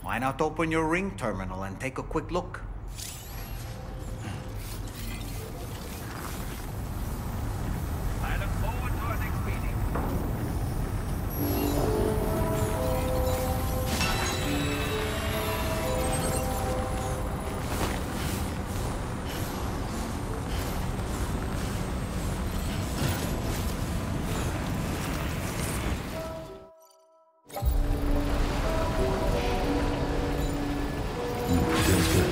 Why not open your ring terminal and take a quick look? I look forward to our next meeting. Feels good.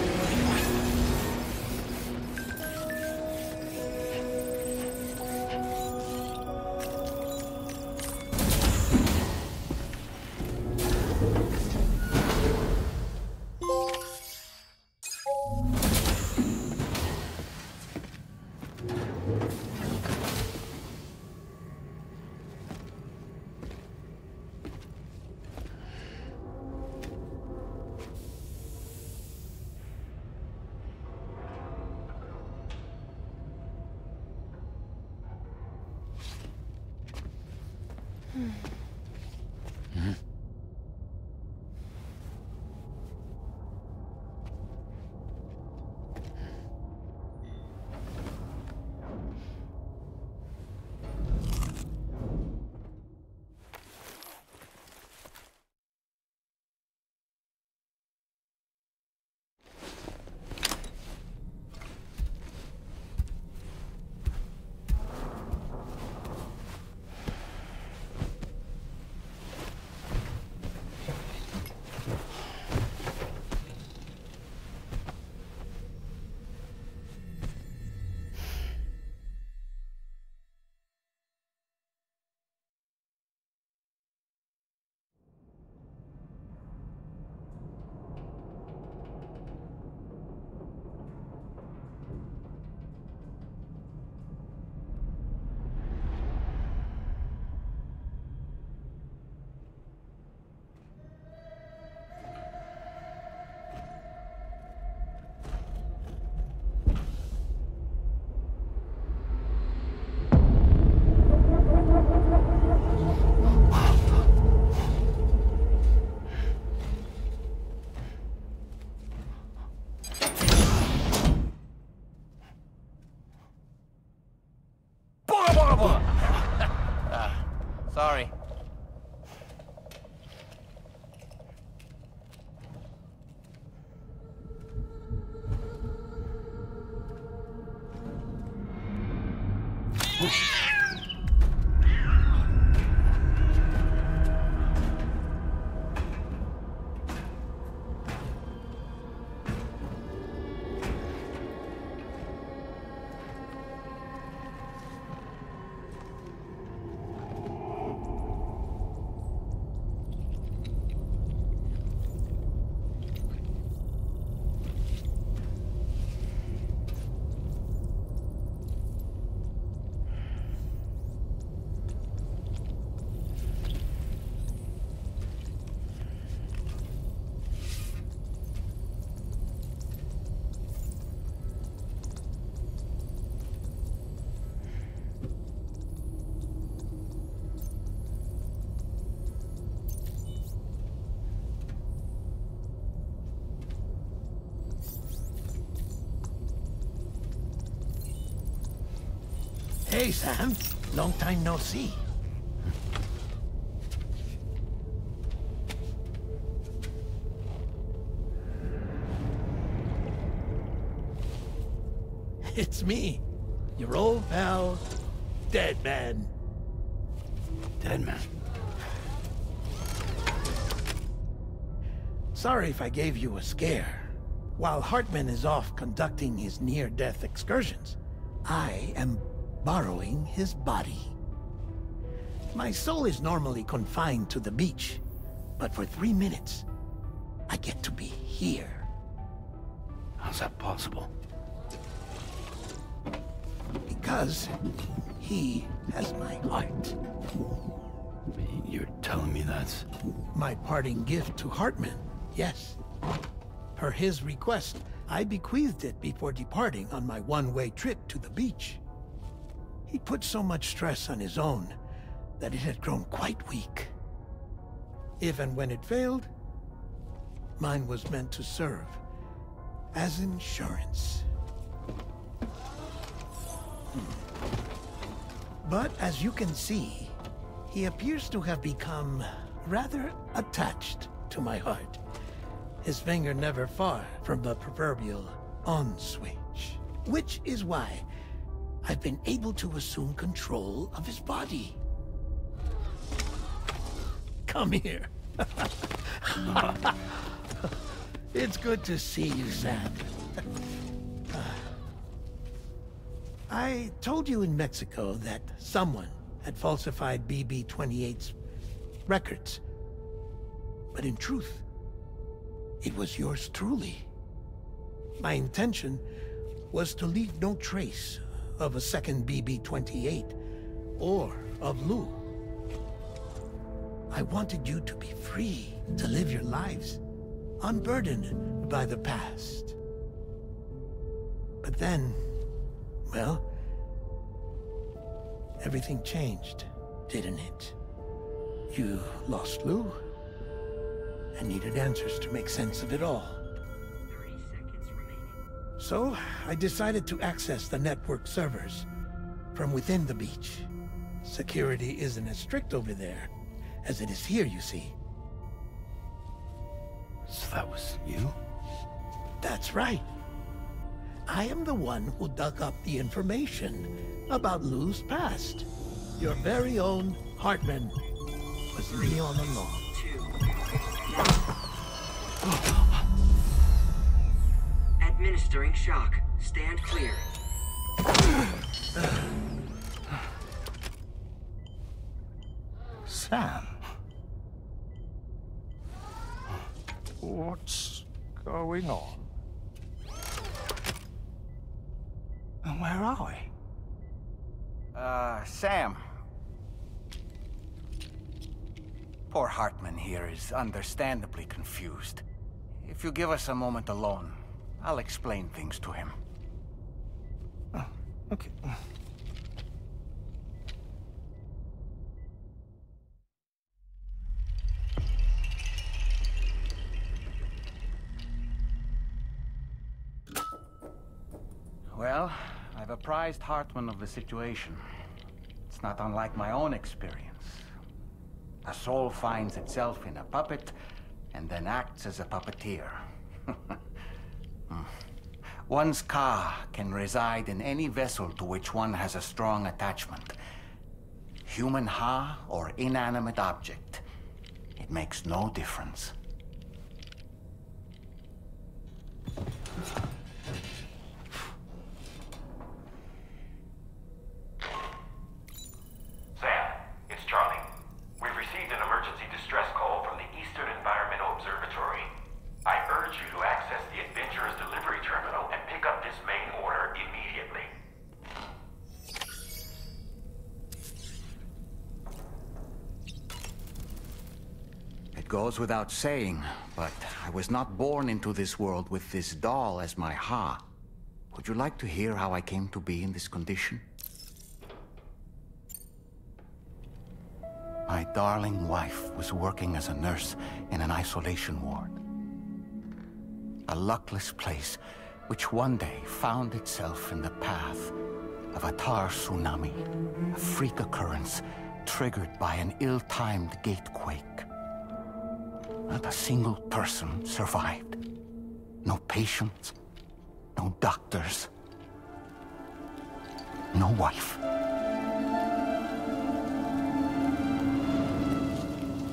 Sorry. Hey, Sam. Long time no see. It's me, your old pal, Dead Man. Dead man. Sorry if I gave you a scare. While Hartman is off conducting his near-death excursions, I am borrowing his body. My soul is normally confined to the beach, but for 3 minutes, I get to be here. How's that possible? Because he has my heart. You're telling me that's... My parting gift to Hartman, yes. Per his request, I bequeathed it before departing on my one-way trip to the beach. He put so much stress on his own that it had grown quite weak. If and when it failed, mine was meant to serve as insurance. But as you can see, he appears to have become rather attached to my heart. His finger never far from the proverbial on switch. Which is why I've been able to assume control of his body. Come here. It's good to see you, Sam. I told you in Mexico that someone had falsified BB-28's records. But in truth, it was yours truly. My intention was to leave no trace of a second BB-28 or of Lou. I wanted you to be free to live your lives, unburdened by the past. But then, well, everything changed, didn't it? You lost Lou, and needed answers to make sense of it all. 30 seconds remaining. So, I decided to access the network servers from within the beach. Security isn't as strict over there as it is here, you see. So that was you? That's right. I am the one who dug up the information about Lou's past. Your very own Hartman was me all along. 2. Administering shock. Stand clear. Sam? What's going on? And where are we? Sam. Poor Hartman here is understandably confused. If you give us a moment alone, I'll explain things to him. Oh, okay. Well, I've apprised Hartman of the situation. It's not unlike my own experience. A soul finds itself in a puppet, and then acts as a puppeteer. One's ka can reside in any vessel to which one has a strong attachment. Human ha or inanimate object. It makes no difference. Sam, it's Charlie. We've received an emergency distress call from the Eastern Environmental Observatory. I urge you to access the Adventurer's delivery terminal and pick up this main order immediately. It goes without saying, but I was not born into this world with this doll as my ha. Would you like to hear how I came to be in this condition? My darling wife was working as a nurse in an isolation ward. A luckless place which one day found itself in the path of a tar tsunami, a freak occurrence triggered by an ill-timed gatequake. Not a single person survived. No patients, no doctors, no wife.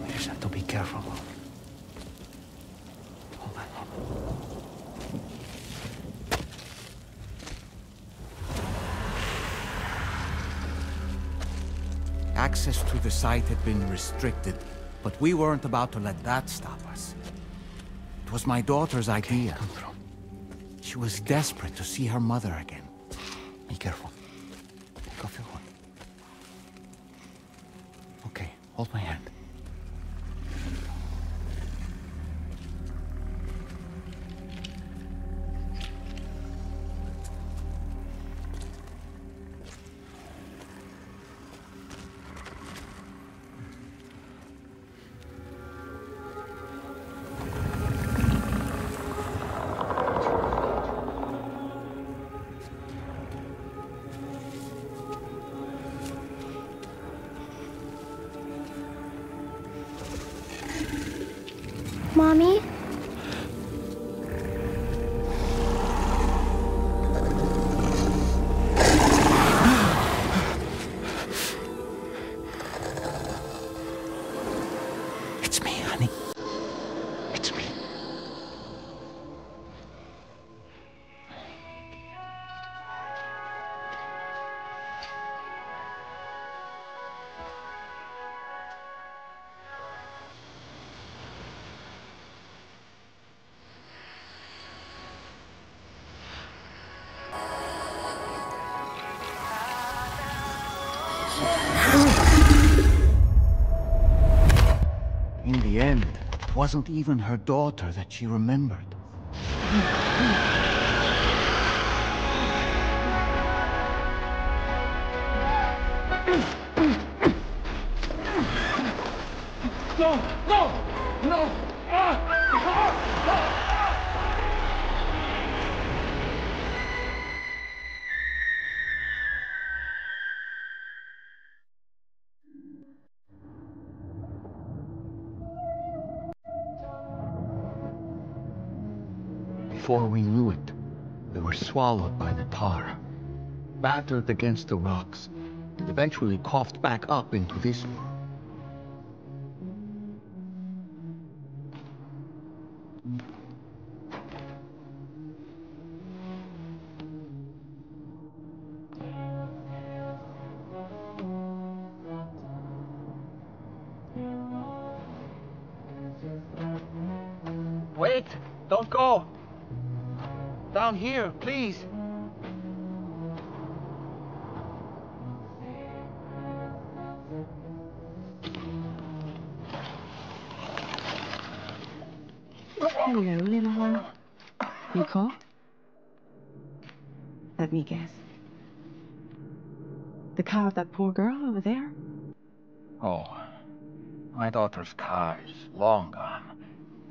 We just have to be careful. Hold on. Access to the site had been restricted, but we weren't about to let that stop us. It was my daughter's idea. Come through. She was desperate to see her mother again. Be careful. Go feel one. Okay, hold my hand. Mommy? It's me, honey. It's me. In the end, it wasn't even her daughter that she remembered. No! No! No! Before we knew it, we were swallowed by the tar, battered against the rocks, and eventually coughed back up into this world. Wait! Don't go! Down here, please! Hello, little one. You call? Let me guess. The car of that poor girl over there? Oh, my daughter's car is long gone.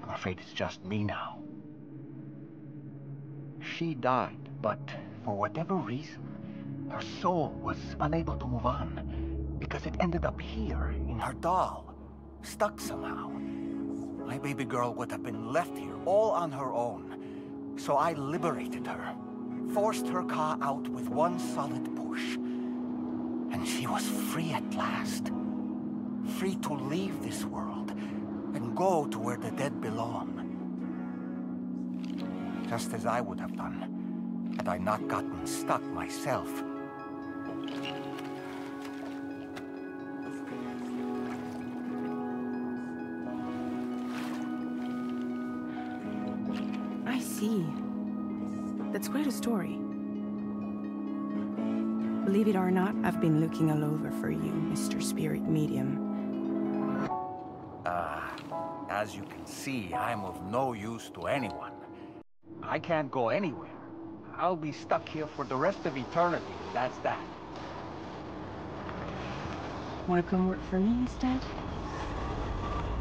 I'm afraid it's just me now. She died, but for whatever reason, her soul was unable to move on because it ended up here in Her doll, stuck somehow. My baby girl would have been left here all on her own. So I liberated her, forced her car out with one solid push. And she was free at last. Free to leave this world and go to where the dead belong. Just as I would have done, had I not gotten stuck myself. I see. That's quite a story. Believe it or not, I've been looking all over for you, Mr. Spirit Medium. As you can see, I'm of no use to anyone. I can't go anywhere. I'll be stuck here for the rest of eternity, that's that. Wanna come work for me instead?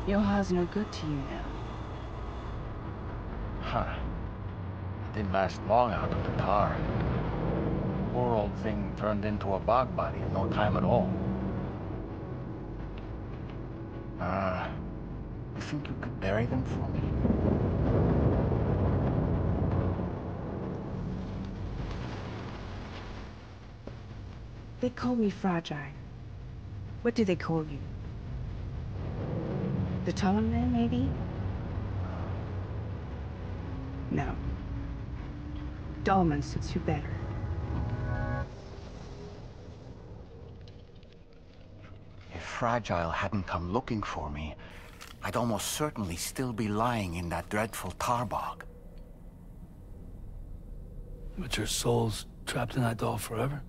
Yoha's no good to you now. Huh. Didn't last long out of the tar. Poor old thing turned into a bog body in no time at all. You think you could bury them for me? They call me fragile. What do they call you? The taller man, maybe? No. Dolman suits you better. If Fragile hadn't come looking for me, I'd almost certainly still be lying in that dreadful tar bog. But your soul's trapped in that doll forever?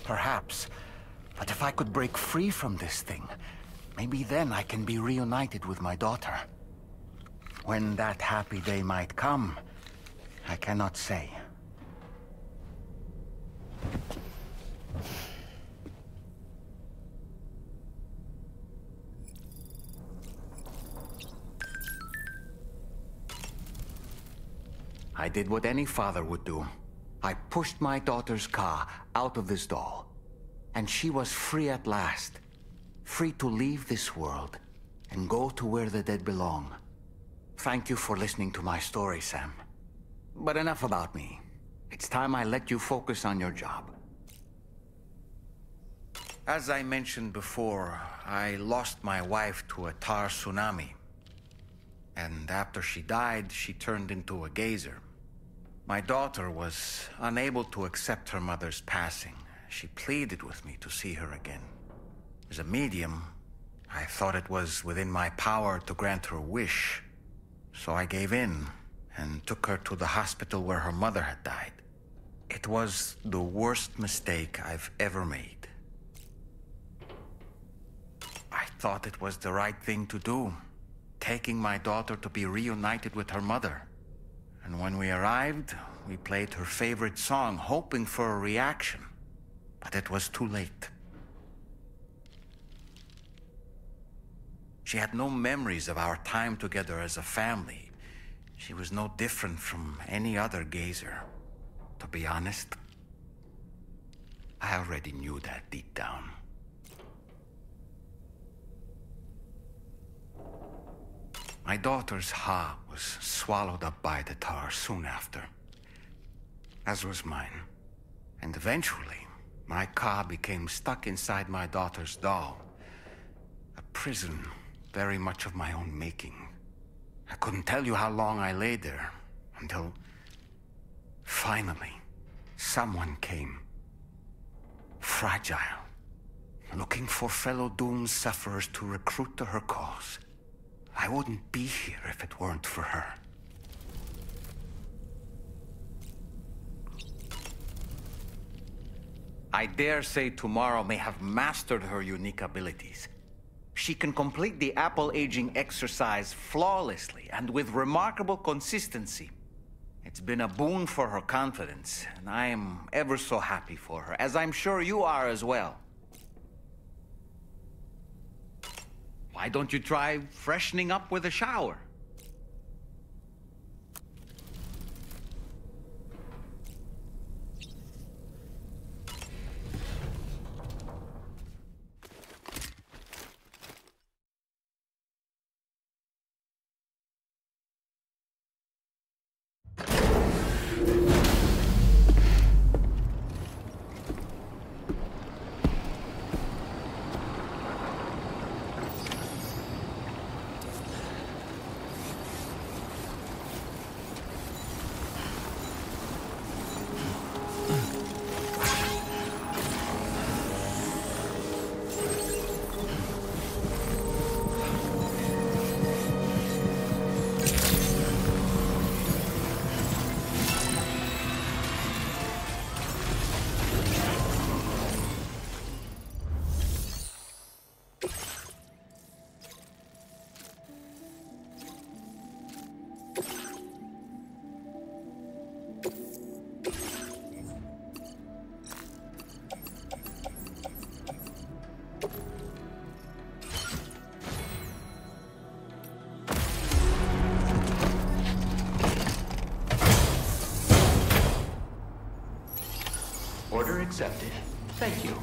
Perhaps. But if I could break free from this thing, maybe then I can be reunited with my daughter. When that happy day might come, I cannot say. I did what any father would do. I pushed my daughter's car out of this doll. And she was free at last. Free to leave this world and go to where the dead belong. Thank you for listening to my story, Sam. But enough about me. It's time I let you focus on your job. As I mentioned before, I lost my wife to a tar tsunami. And after she died, she turned into a gazer. My daughter was unable to accept her mother's passing. She pleaded with me to see her again. As a medium, I thought it was within my power to grant her wish. So I gave in and took her to the hospital where her mother had died. It was the worst mistake I've ever made. I thought it was the right thing to do, taking my daughter to be reunited with her mother. And when we arrived, we played her favorite song, hoping for a reaction. But it was too late. She had no memories of our time together as a family. She was no different from any other gazer. To be honest, I already knew that deep down. My daughter's heart was swallowed up by the tar soon after, as was mine. And eventually, my car became stuck inside my daughter's doll. A prison very much of my own making. I couldn't tell you how long I lay there, until finally, someone came. Fragile, looking for fellow doomed sufferers to recruit to her cause. I wouldn't be here if it weren't for her. I dare say tomorrow may have mastered her unique abilities. She can complete the apple aging exercise flawlessly and with remarkable consistency. It's been a boon for her confidence, and I am ever so happy for her, as I'm sure you are as well. Why don't you try freshening up with a shower? Order accepted. Thank you.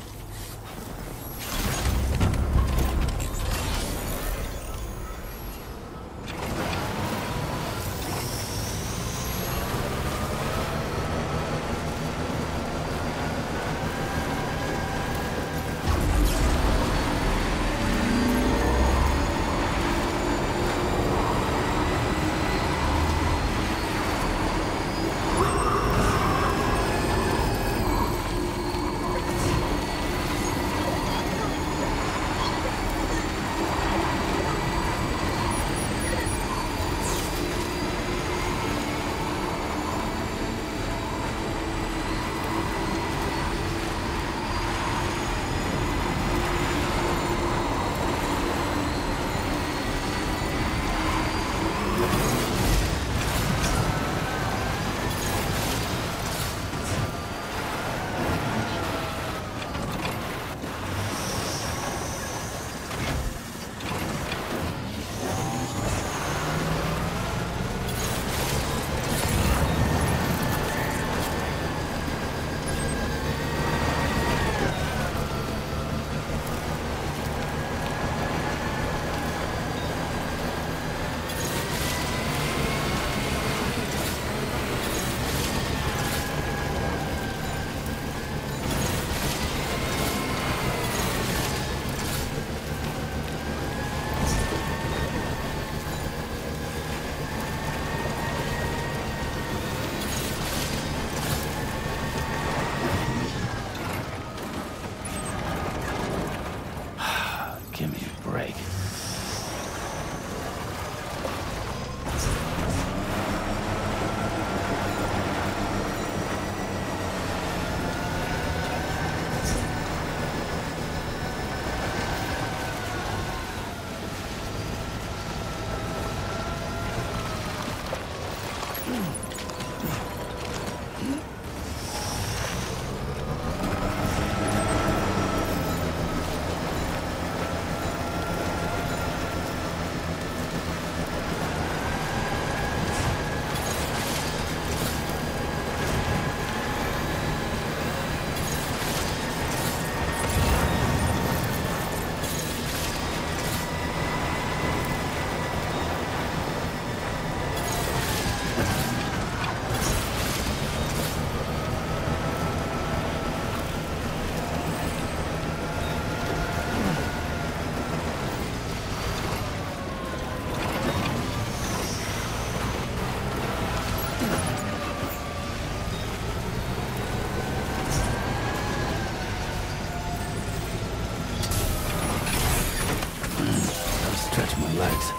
Stretch my legs.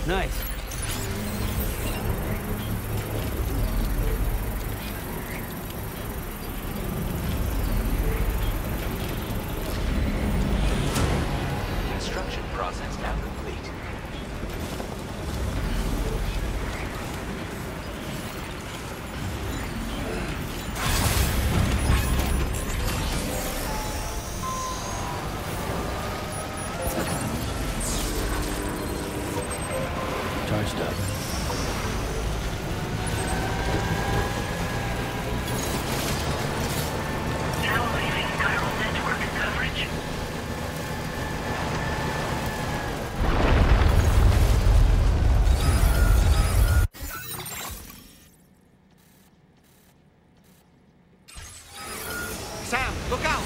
Nice. Construction process now complete. Charged up. Now leaving chiral network coverage. Sam, look out!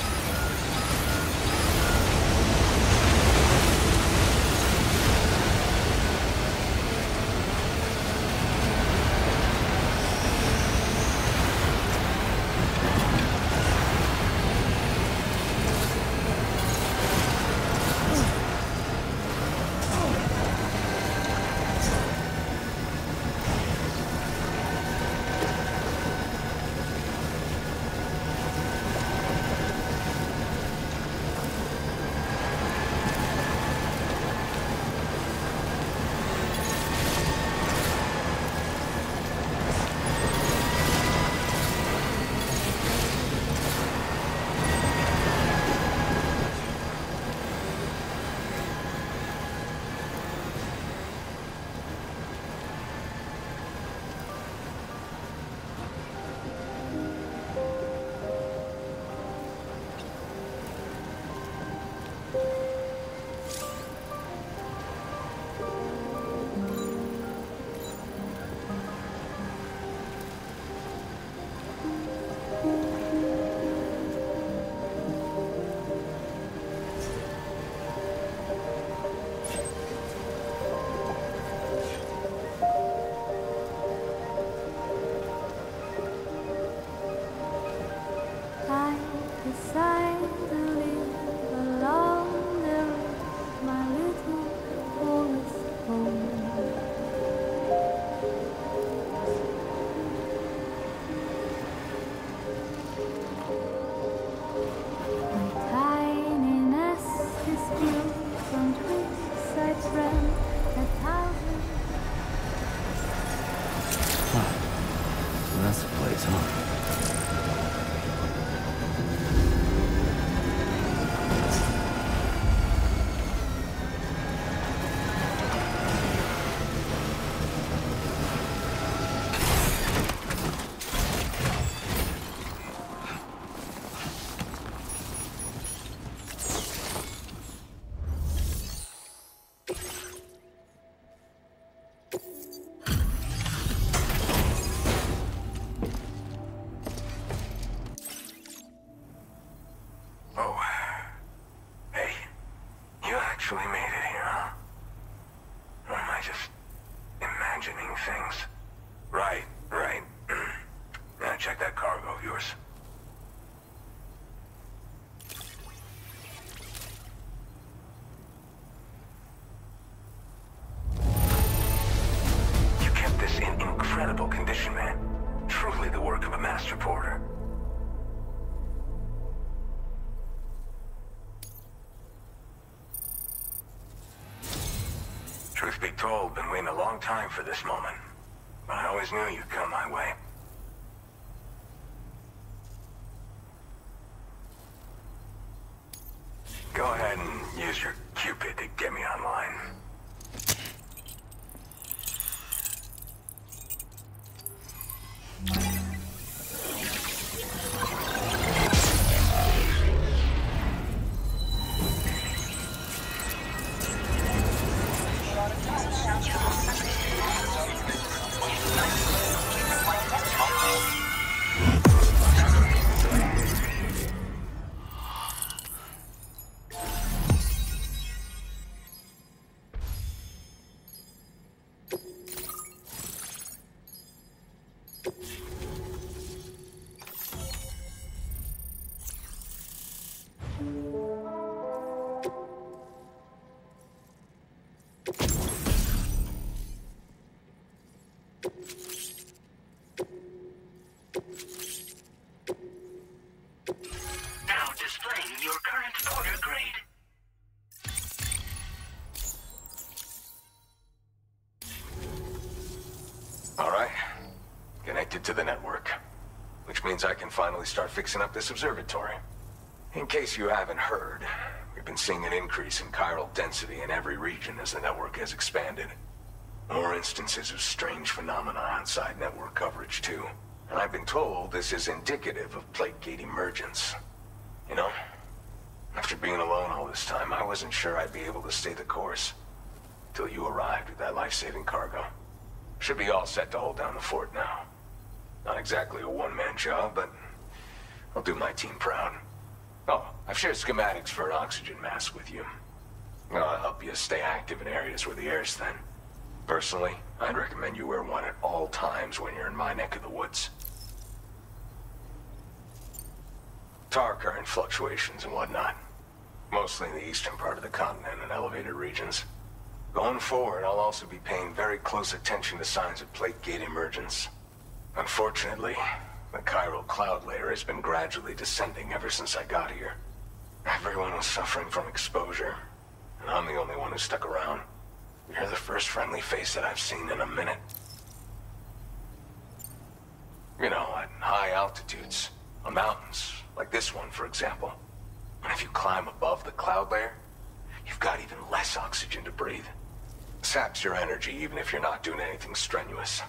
in incredible condition, man. Truly the work of a master porter. Truth be told, been waiting a long time for this moment. But I always knew you'd come my way. Go ahead and use your Cupid to get me online. Now displaying your current porter grade. All right. Connected to the network. Which means I can finally start fixing up this observatory. In case you haven't heard, we've been seeing an increase in chiral density in every region as the network has expanded. More instances of strange phenomena outside network coverage, too. And I've been told this is indicative of plate gate emergence. You know, after being alone all this time, I wasn't sure I'd be able to stay the course. Till you arrived with that life-saving cargo. Should be all set to hold down the fort now. Not exactly a one-man job, but I'll do my team proud. Oh, I've shared schematics for an oxygen mask with you. I'll help you stay active in areas where the air's thin. Personally, I'd recommend you wear one at all times when you're in my neck of the woods. Tar current fluctuations and whatnot. Mostly in the eastern part of the continent and elevated regions. Going forward, I'll also be paying very close attention to signs of plate gate emergence. Unfortunately, the chiral cloud layer has been gradually descending ever since I got here. Everyone was suffering from exposure, and I'm the only one who stuck around. You're the first friendly face that I've seen in a minute. You know, at high altitudes, on mountains, like this one, for example. And if you climb above the cloud layer, you've got even less oxygen to breathe. Saps your energy even if you're not doing anything strenuous.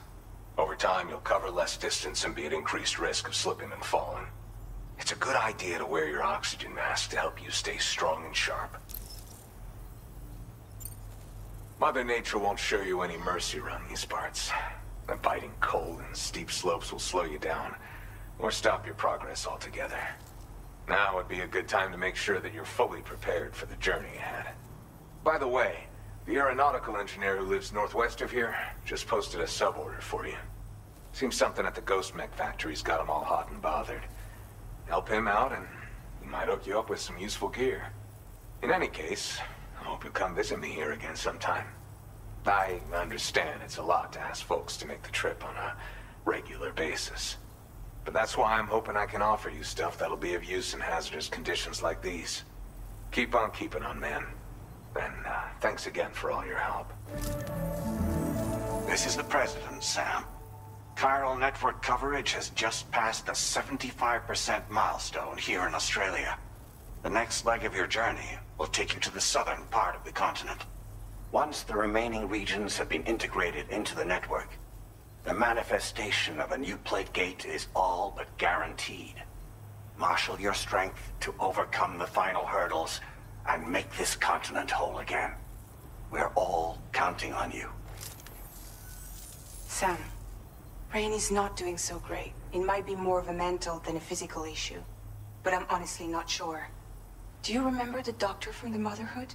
Over time, you'll cover less distance and be at increased risk of slipping and falling. It's a good idea to wear your oxygen mask to help you stay strong and sharp. Mother Nature won't show you any mercy around these parts. The biting cold and steep slopes will slow you down, or stop your progress altogether. Now would be a good time to make sure that you're fully prepared for the journey ahead. By the way, the aeronautical engineer who lives northwest of here just posted a sub-order for you. Seems something at the Ghost Mech factory's got him all hot and bothered. Help him out and he might hook you up with some useful gear. In any case, I hope you'll come visit me here again sometime. I understand it's a lot to ask folks to make the trip on a regular basis. But that's why I'm hoping I can offer you stuff that'll be of use in hazardous conditions like these. Keep on keeping on, man. And thanks again for all your help. This is the President, Sam. Chiral network coverage has just passed the 75% milestone here in Australia. The next leg of your journey will take you to the southern part of the continent. Once the remaining regions have been integrated into the network, the manifestation of a new plate gate is all but guaranteed. Marshal your strength to overcome the final hurdles and make this continent whole again. We're all counting on you. Sam, Rainey's not doing so great. It might be more of a mental than a physical issue, but I'm honestly not sure. Do you remember the doctor from the Motherhood?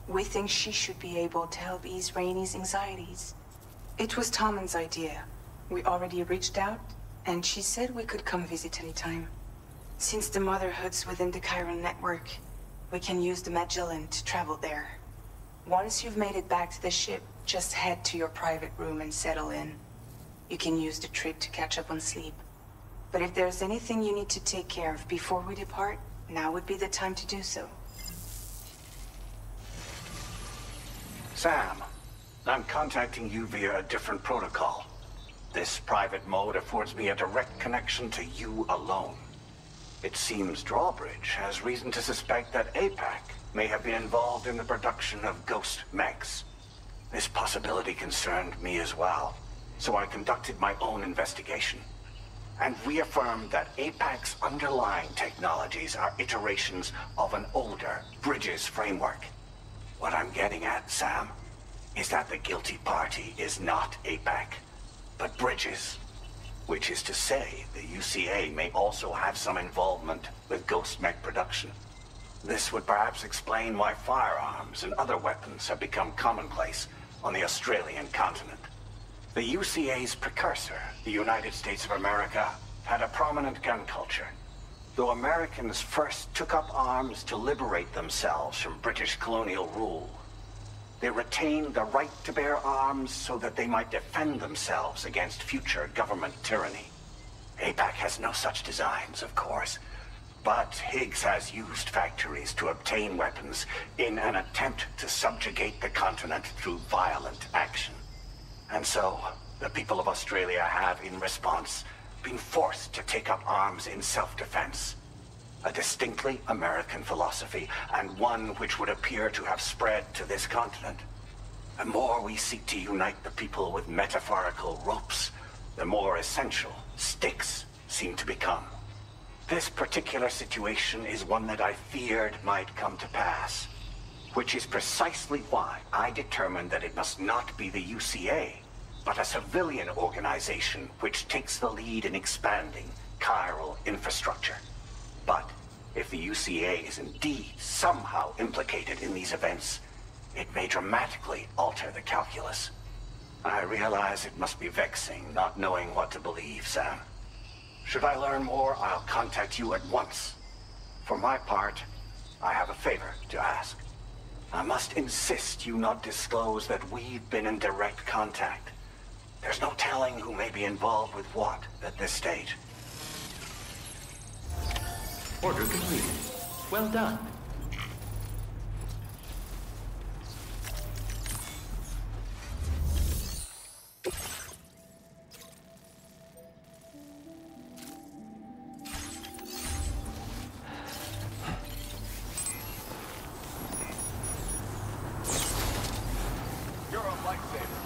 We think she should be able to help ease Rainey's anxieties. It was Tommen's idea. We already reached out, and she said we could come visit anytime. Since the Motherhood's within the Chiron network, we can use the Magellan to travel there. Once you've made it back to the ship, just head to your private room and settle in. You can use the trip to catch up on sleep. But if there's anything you need to take care of before we depart, now would be the time to do so. Sam, I'm contacting you via a different protocol. This private mode affords me a direct connection to you alone. It seems Drawbridge has reason to suspect that APAC may have been involved in the production of ghost mechs. This possibility concerned me as well, so I conducted my own investigation and reaffirmed that APAC's underlying technologies are iterations of an older Bridges framework. What I'm getting at, Sam, is that the guilty party is not APAC, but Bridges. Which is to say, the UCA may also have some involvement with ghost mech production. This would perhaps explain why firearms and other weapons have become commonplace on the Australian continent. The UCA's precursor, the United States of America, had a prominent gun culture. Though Americans first took up arms to liberate themselves from British colonial rule, they retained the right to bear arms so that they might defend themselves against future government tyranny. APAC has no such designs, of course, but Higgs has used factories to obtain weapons in an attempt to subjugate the continent through violent action. And so, the people of Australia have, in response, been forced to take up arms in self-defense. A distinctly American philosophy, and one which would appear to have spread to this continent. The more we seek to unite the people with metaphorical ropes, the more essential sticks seem to become. This particular situation is one that I feared might come to pass, which is precisely why I determined that it must not be the UCA, but a civilian organization which takes the lead in expanding chiral infrastructure. But if the UCA is indeed somehow implicated in these events, it may dramatically alter the calculus. I realize it must be vexing not knowing what to believe, Sam. Should I learn more, I'll contact you at once. For my part, I have a favor to ask. I must insist you not disclose that we've been in direct contact. There's no telling who may be involved with what at this stage. Order completed. Well done. You're a lifesaver.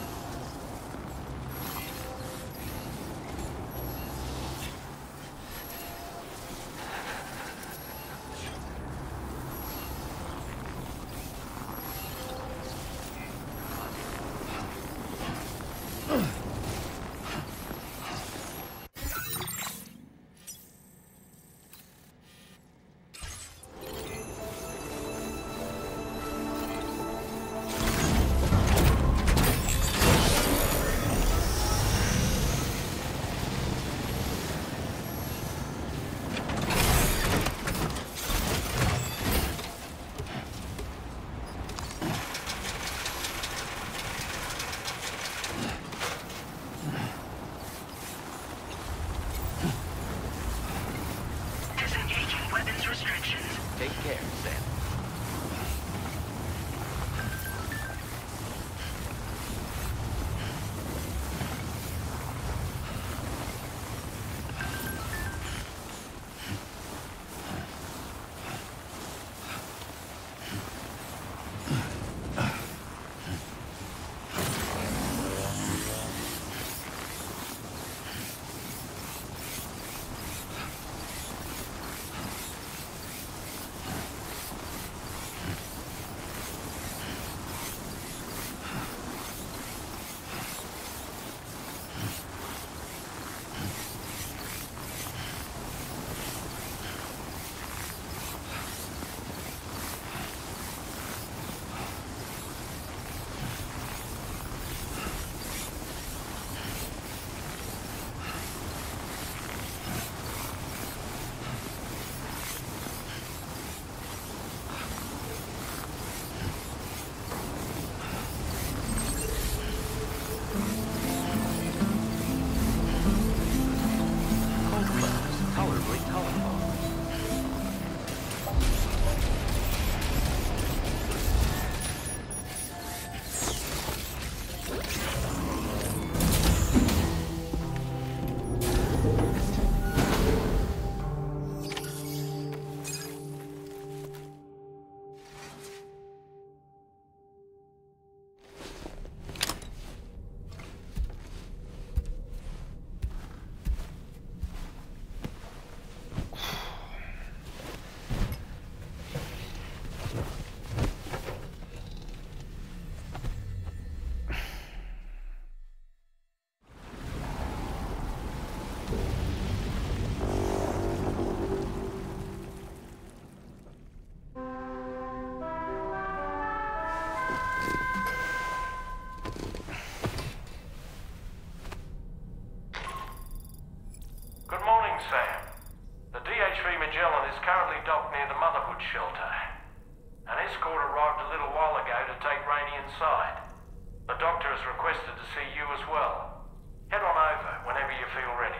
as well. Head on over whenever you feel ready.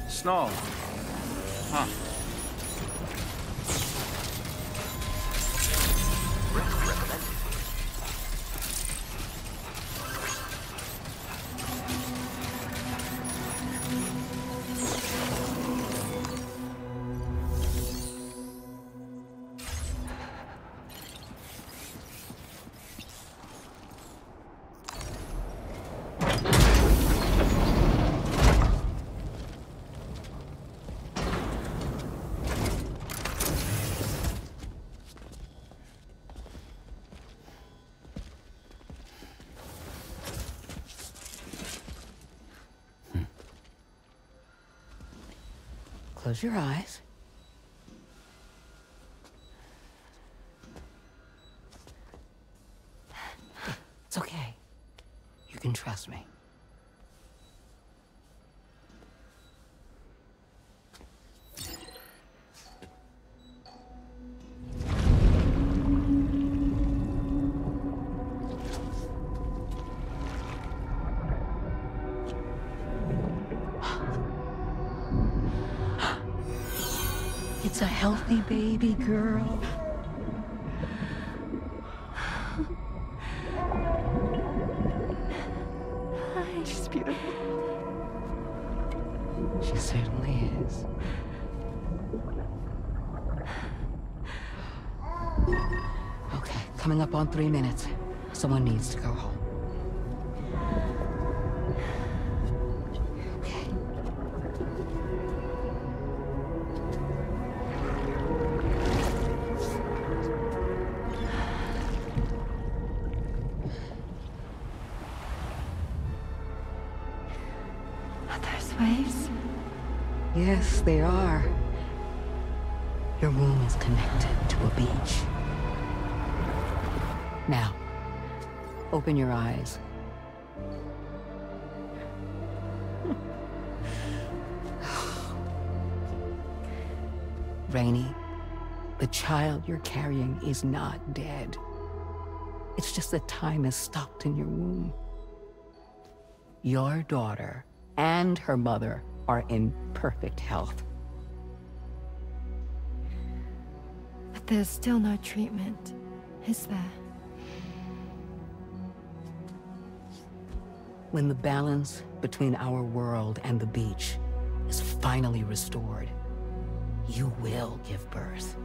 Snow. Huh. Close your eyes. It's okay. You can trust me. It's a healthy baby girl. She's beautiful. She certainly is. Okay, coming up on 3 minutes. Someone needs to go home. Waves? Yes, they are. Your womb is connected to a beach. Now, open your eyes. Rainey, the child you're carrying is not dead. It's just that time has stopped in your womb. Your daughter and her mother are in perfect health. But there's still no treatment, is there? When the balance between our world and the beach is finally restored, you will give birth.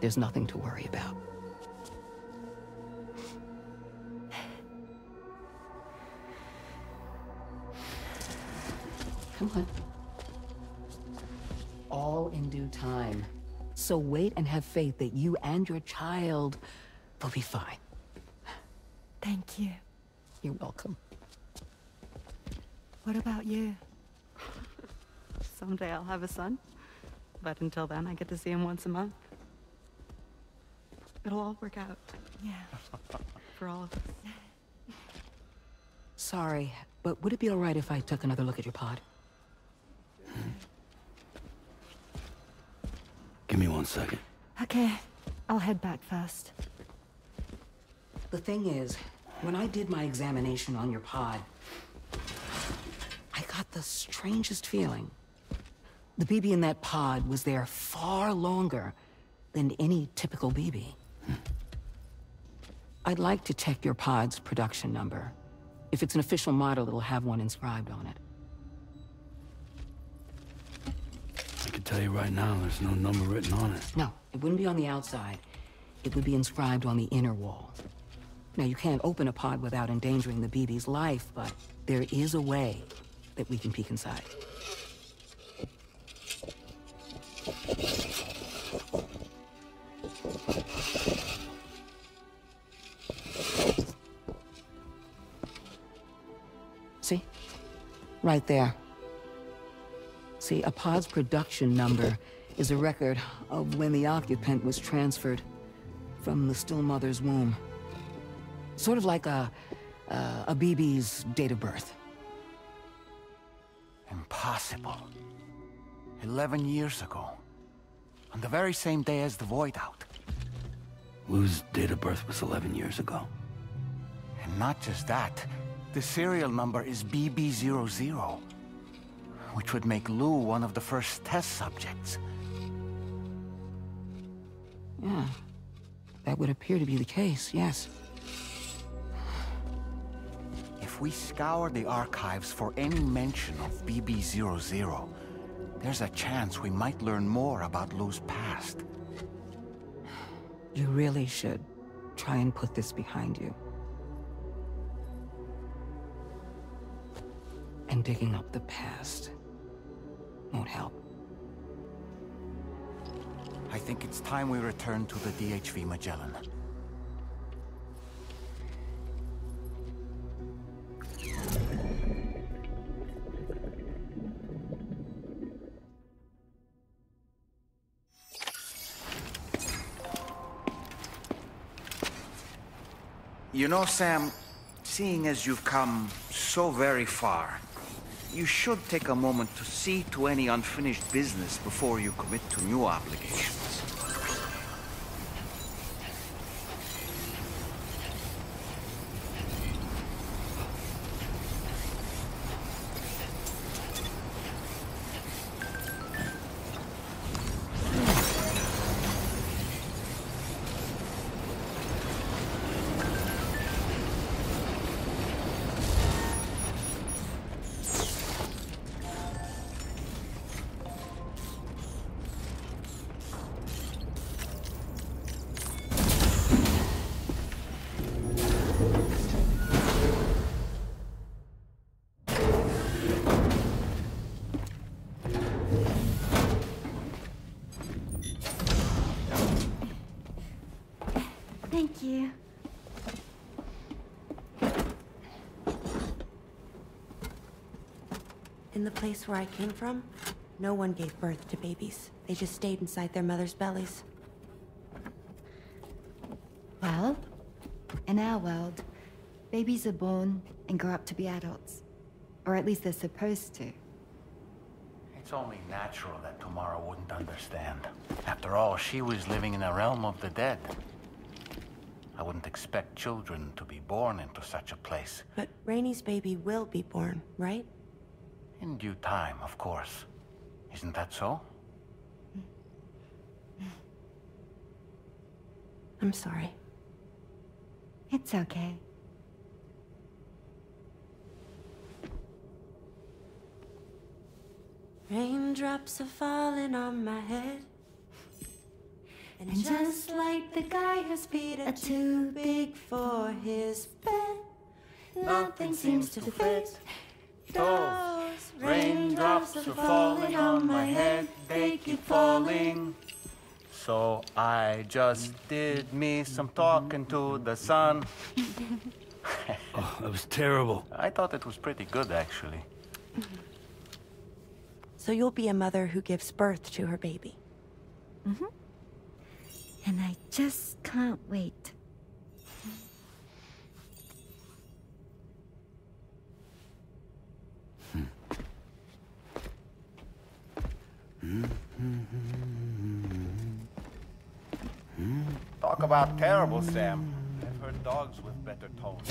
There's nothing to worry about. Come on. All in due time. So wait and have faith that you and your child will be fine. Thank you. You're welcome. What about you? Someday I'll have a son, but until then I get to see him once a month. It'll all work out. Yeah. For all of us. Sorry, but would it be all right if I took another look at your pod? Give me 1 second. Okay, I'll head back first. The thing is, when I did my examination on your pod, I got the strangest feeling. The BB in that pod was there far longer than any typical BB. I'd like to check your pod's production number. If it's an official model, it'll have one inscribed on it. I can tell you right now, there's no number written on it. No, it wouldn't be on the outside. It would be inscribed on the inner wall. Now, you can't open a pod without endangering the BB's life, but there is a way that we can peek inside. Right there. See, a pod's production number is a record of when the occupant was transferred from the still mother's womb. Sort of like a BB's date of birth. Impossible. 11 years ago. On the very same day as the Void Out. Lou's date of birth was 11 years ago. And not just that, the serial number is BB00, which would make Lou one of the first test subjects. Yeah, that would appear to be the case, yes. If we scour the archives for any mention of BB00, there's a chance we might learn more about Lou's past. You really should try and put this behind you. And digging up the past won't help. I think it's time we return to the DHV Magellan. You know, Sam, seeing as you've come so very far, you should take a moment to see to any unfinished business before you commit to new obligations. Thank you. In the place where I came from, no one gave birth to babies. They just stayed inside their mother's bellies. Well, in our world, babies are born and grow up to be adults. Or at least they're supposed to. It's only natural that Tamara wouldn't understand. After all, she was living in a realm of the dead. I wouldn't expect children to be born into such a place. But Rainey's baby will be born, right? In due time, of course. Isn't that so? I'm sorry. It's okay. Raindrops are falling on my head. And just like the guy whose feet are too big for his bed, nothing seems to fit. Those raindrops are falling on my head, they keep falling. So I just did me some talking to the sun. Oh, that was terrible. I thought it was pretty good, actually. So you'll be a mother who gives birth to her baby. Mm-hmm. And I just can't wait. Talk about terrible, Sam. I've heard dogs with better tones.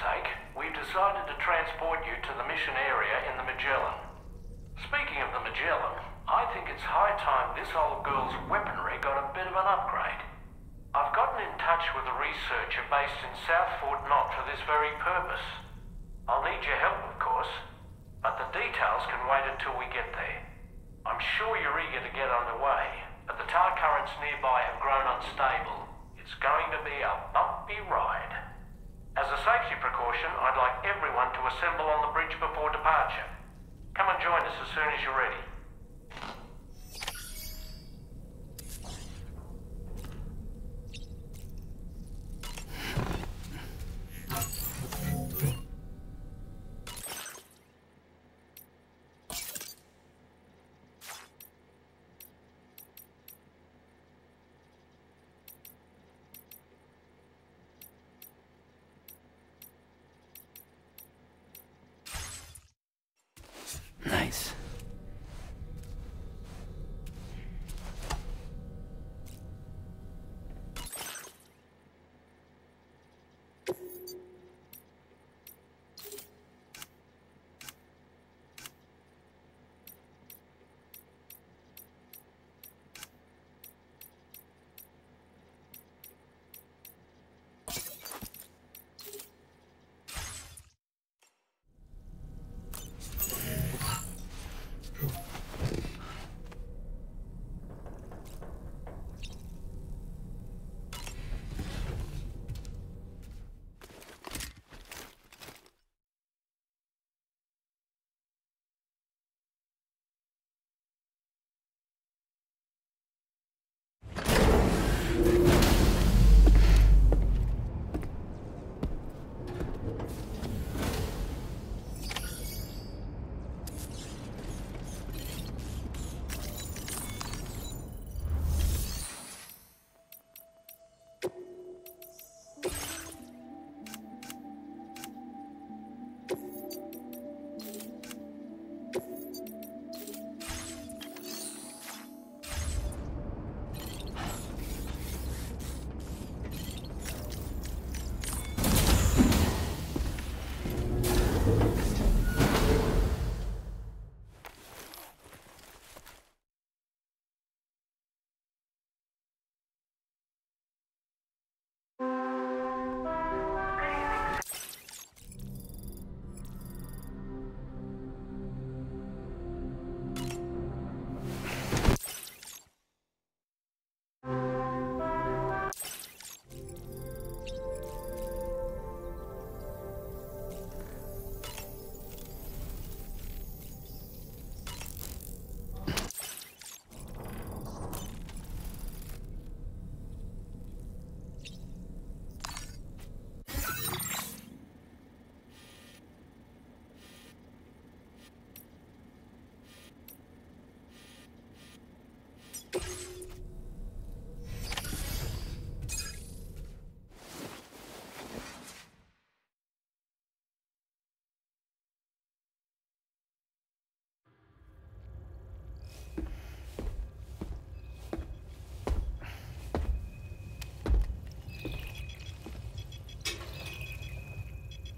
sake, we've decided to transport you to the mission area in the Magellan. Speaking of the Magellan, I think it's high time this old girl's weaponry got a bit of an upgrade. I've gotten in touch with a researcher based in South Fort Knott for this very purpose. I'll need your help, of course, but the details can wait until we get there. I'm sure you're eager to get underway, but the tar currents nearby have grown unstable. It's going to be a bumpy ride. As a safety precaution, I'd like everyone to assemble on the bridge before departure. Come and join us as soon as you're ready. Nice.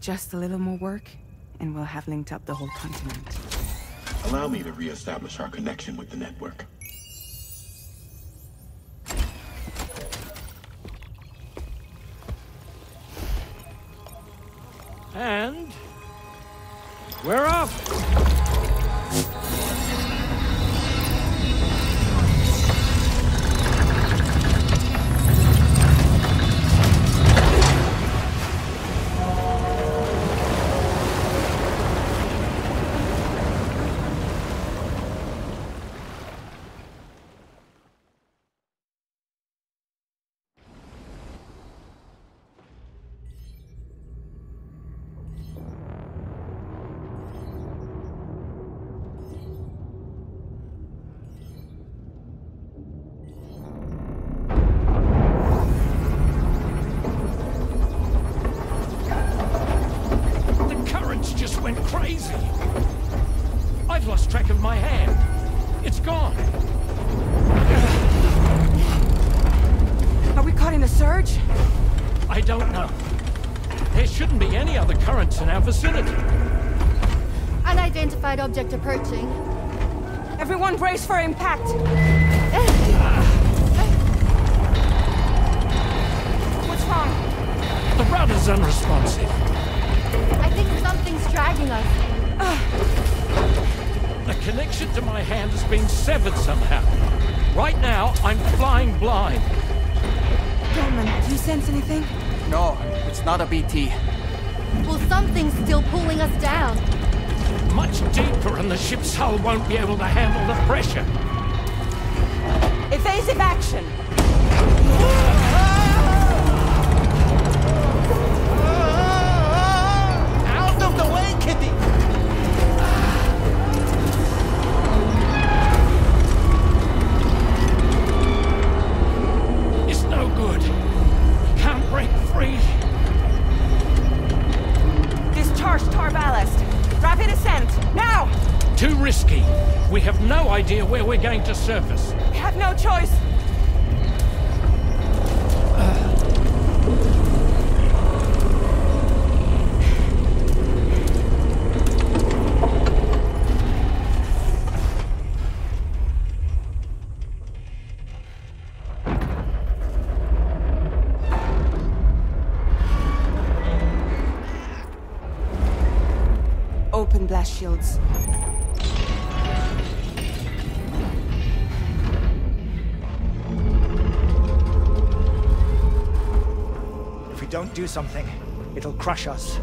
Just a little more work, and we'll have linked up the whole continent. Allow me to reestablish our connection with the network. And we're off! shouldn't be any other currents in our vicinity. Unidentified object approaching. Everyone brace for impact! What's wrong? The rudder's unresponsive. I think something's dragging us. The connection to my hand has been severed somehow. Right now, I'm flying blind. Gilman, do you sense anything? No, it's not a BT. Well, something's still pulling us down. Much deeper and the ship's hull won't be able to handle the pressure. Evasive action! Out of the way, Kitty! It's no good. Can't break free. Discharge tar ballast. Rapid ascent, now! Too risky. We have no idea where we're going to surface. We have no choice. Open blast shields. If we don't do something, it'll crush us.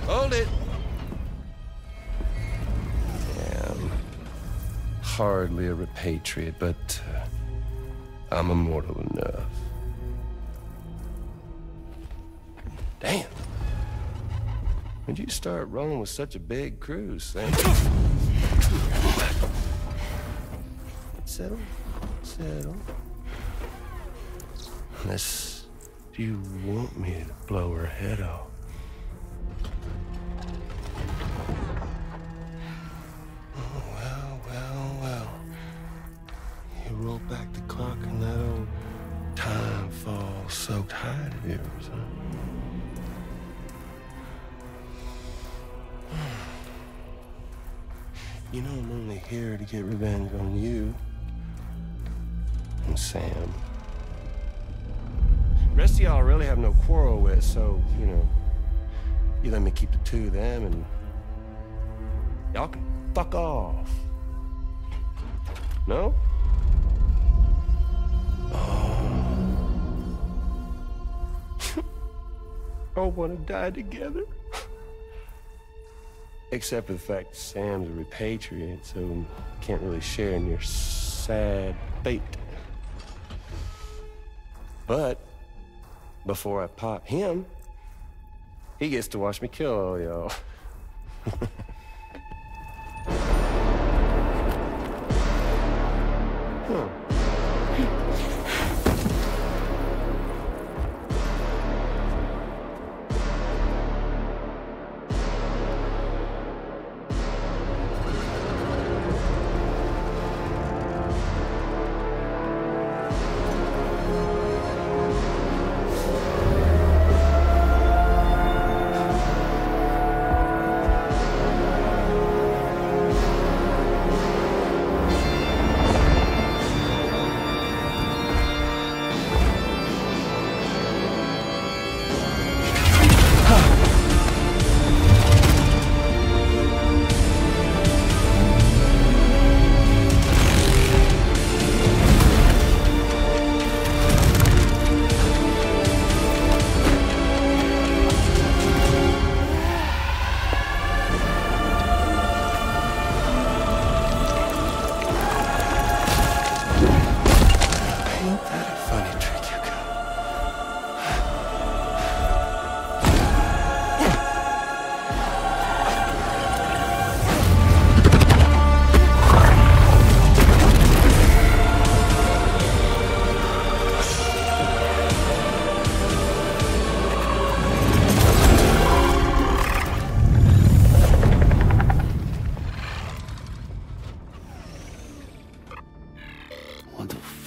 Hold it. Yeah, I'm hardly a repatriate, but I'm immortal enough. Damn. When'd you start rolling with such a big crew, Sam? Settle. Settle. Unless you want me to blow her head off. Well. You roll back the clock and that old time fall soaked hide of yours, huh? You know I'm only here to get revenge on you and Sam. The rest of y'all really have no quarrel with, so, you know, you let me keep the two of them and y'all can fuck off. No? Oh, want to die together? Except for the fact that Sam's a repatriate, so can't really share in your sad fate. But before I pop him, he gets to watch me kill all y'all.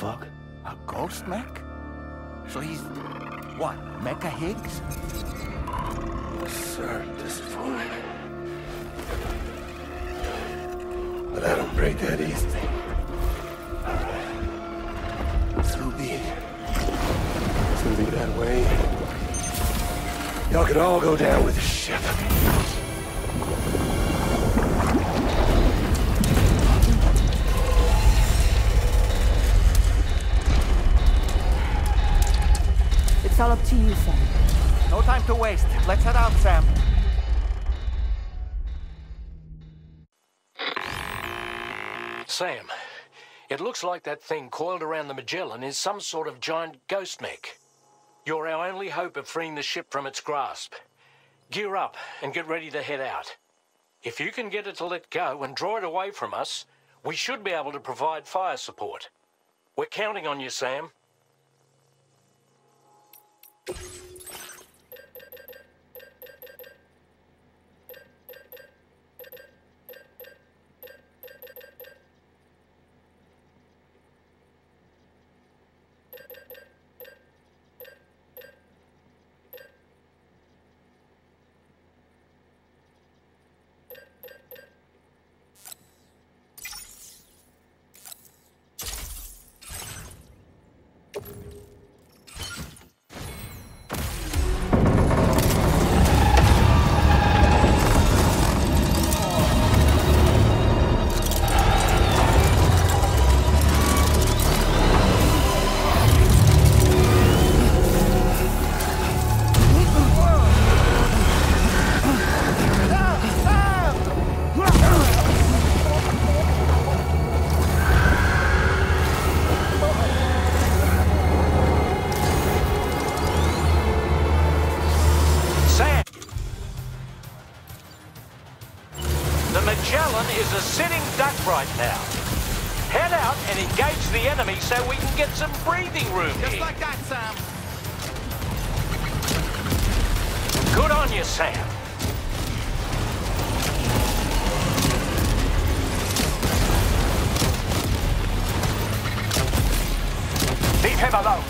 fuck? A ghost mech? So he's... what, Mecha Higgs? Sorry to disappoint. But I don't break that easy. So be it. It's gonna be that way. Y'all could all go down with the ship. It's all up to you, Sam. No time to waste. Let's head out, Sam. Sam, it looks like that thing coiled around the Magellan is some sort of giant ghost mech. You're our only hope of freeing the ship from its grasp. Gear up and get ready to head out. If you can get it to let go and draw it away from us, we should be able to provide fire support. We're counting on you, Sam. Is a sitting duck right now. Head out and engage the enemy so we can get some breathing room here. Just like that, Sam. Good on you, Sam. Leave him alone.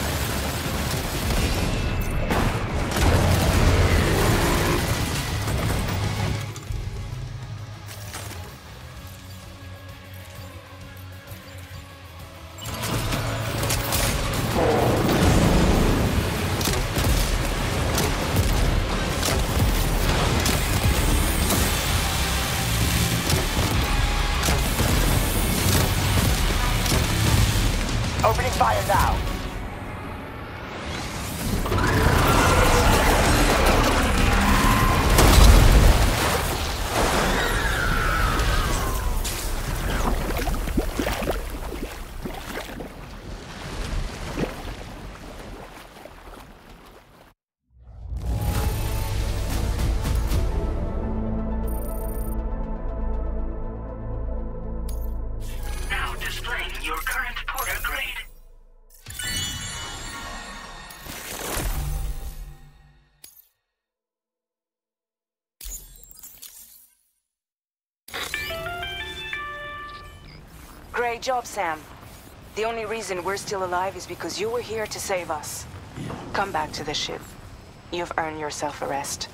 Opening fire now. Now displaying your current porter grade. Great job, Sam. The only reason we're still alive is because you were here to save us. Come back to the ship. You've earned yourself a rest.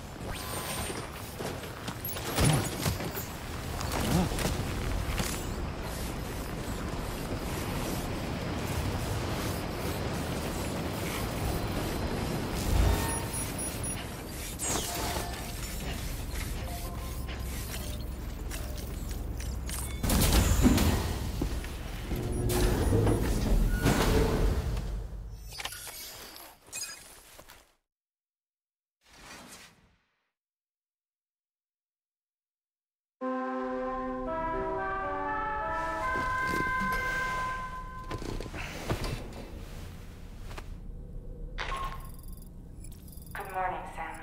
Good morning, Sam.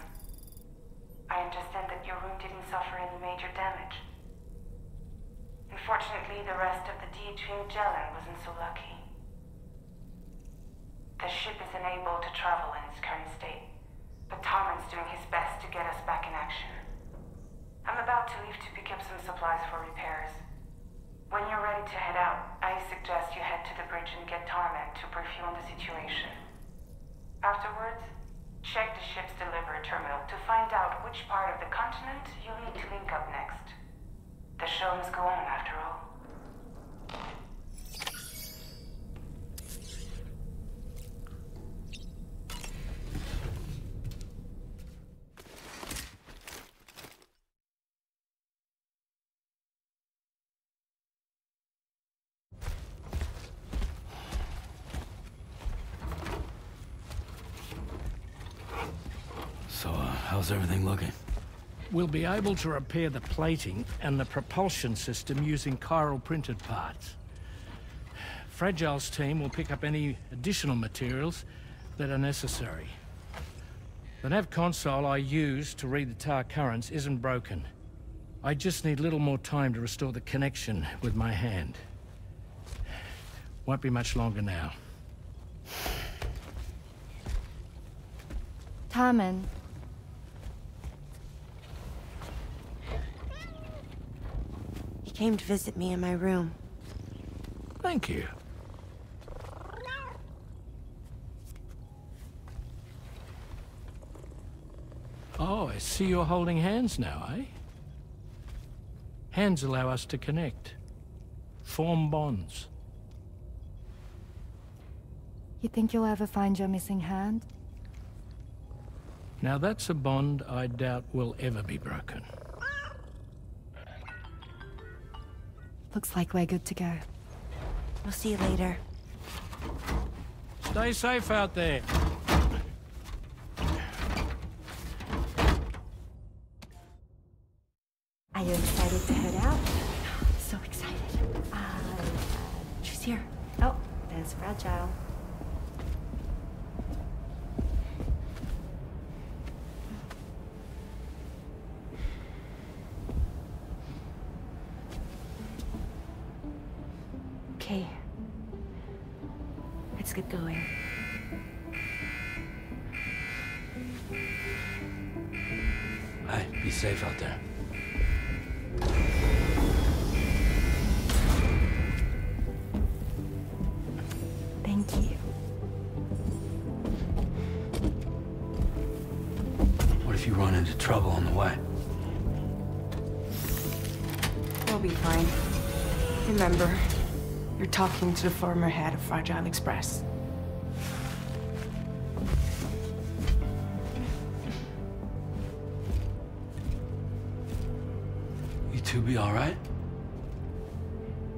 I understand that your room didn't suffer any major damage. Unfortunately, the rest of the DH Magellan wasn't so lucky. The ship is unable to travel in its current state, but Tarman's doing his best to get us back in action. I'm about to leave to pick up some supplies for repairs. When you're ready to head out, I suggest you head to the bridge and get Tarman. you on the situation. Afterwards, check the ship's delivery terminal to find out which part of the continent you need to link up next. The show must go on, after all. So, how's everything looking? We'll be able to repair the plating and the propulsion system using chiral printed parts. Fragile's team will pick up any additional materials that are necessary. The nav console I use to read the tower currents isn't broken. I just need a little more time to restore the connection with my hand. Won't be much longer now. Tarman. He came to visit me in my room. Thank you. Oh, I see you're holding hands now, eh? Hands allow us to connect. Form bonds. You think you'll ever find your missing hand? Now that's a bond I doubt will ever be broken. Looks like we're good to go. We'll see you later. Stay safe out there. Are you excited to head out? So excited. She's here. Oh, there's Fragile. Okay. Let's get going. Hey, be safe out there. Thank you. What if you run into trouble on the way? We'll be fine. Remember, you're talking to the former head of Fragile Express. You two be all right?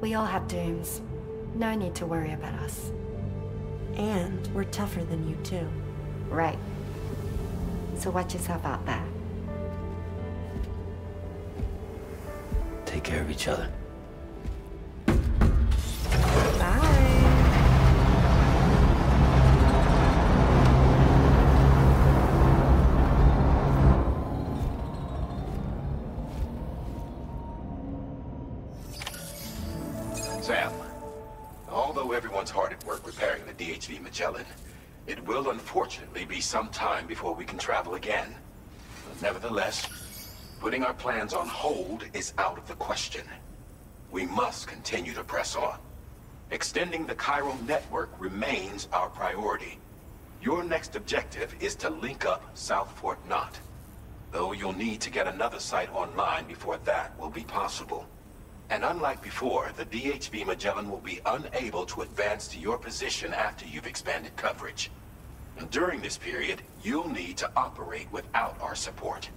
We all have dooms. No need to worry about us. And we're tougher than you, too. Right. So watch yourself out there. Take care of each other. Sam, although everyone's hard at work repairing the DHV Magellan, it will unfortunately be some time before we can travel again. But nevertheless, putting our plans on hold is out of the question. We must continue to press on. Extending the chiral network remains our priority. Your next objective is to link up South Fort Knot, though you'll need to get another site online before that will be possible. And unlike before, the DHV Magellan will be unable to advance to your position after you've expanded coverage. And during this period, you'll need to operate without our support.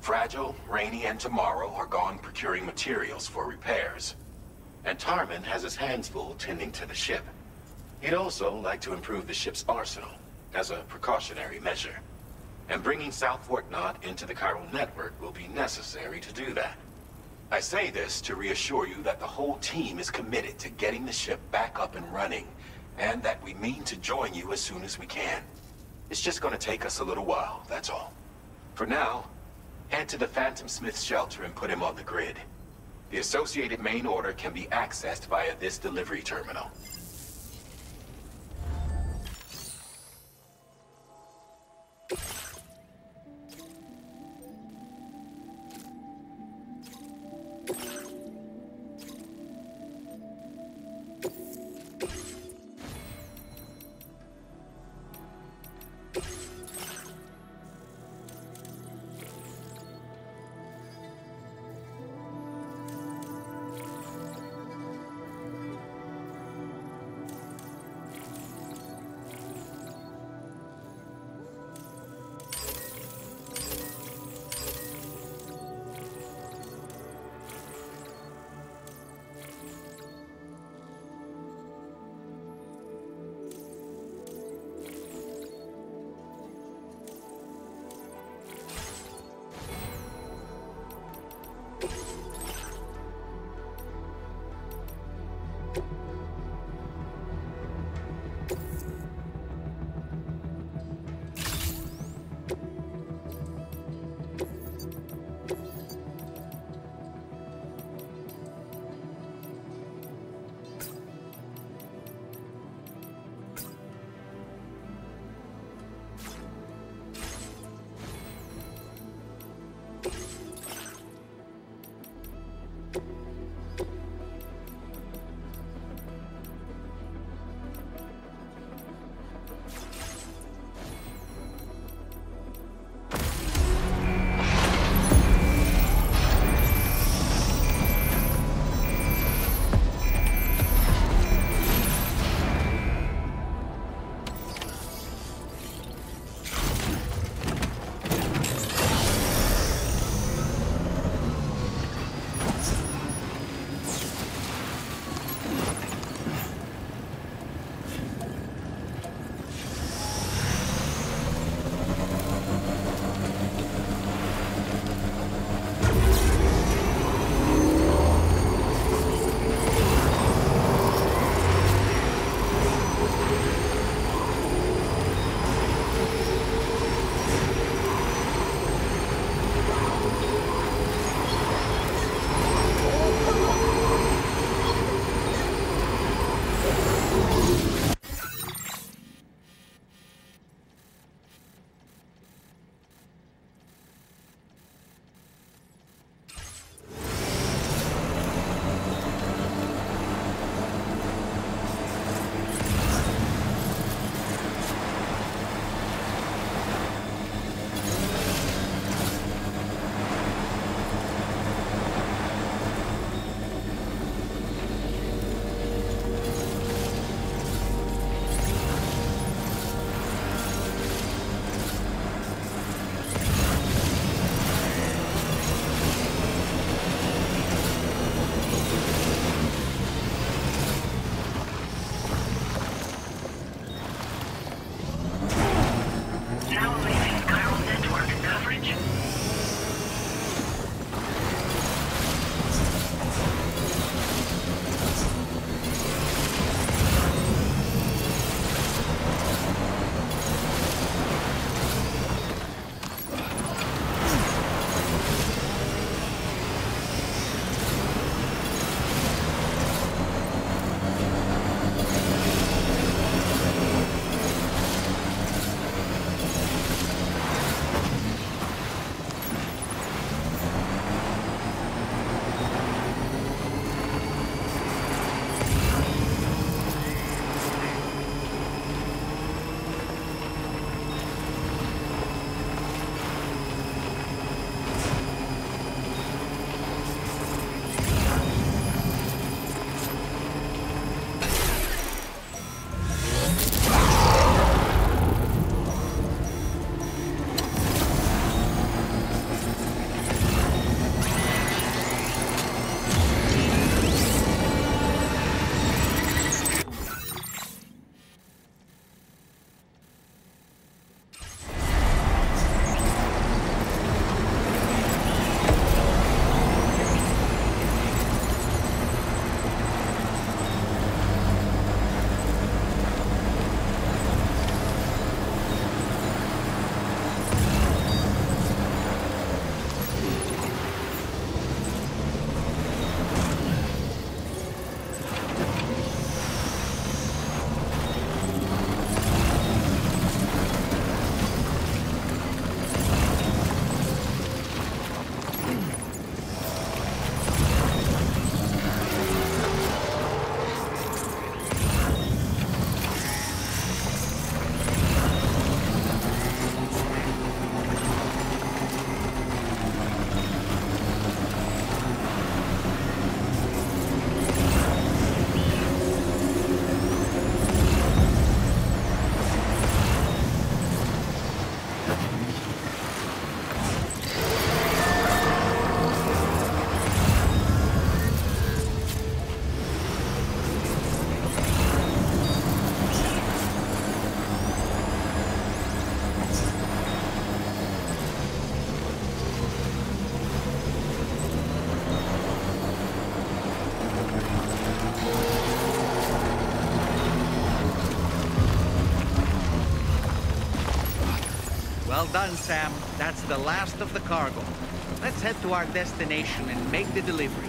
Fragile, Rainey, and Tomorrow are gone procuring materials for repairs. And Tarman has his hands full tending to the ship. He'd also like to improve the ship's arsenal, as a precautionary measure. And bringing South Fort Knot into the chiral network will be necessary to do that. I say this to reassure you that the whole team is committed to getting the ship back up and running, and that we mean to join you as soon as we can. It's just gonna take us a little while, that's all. For now, head to the Phantom Smith's shelter and put him on the grid. The associated main order can be accessed via this delivery terminal. done, Sam. That's the last of the cargo. Let's head to our destination and make the delivery.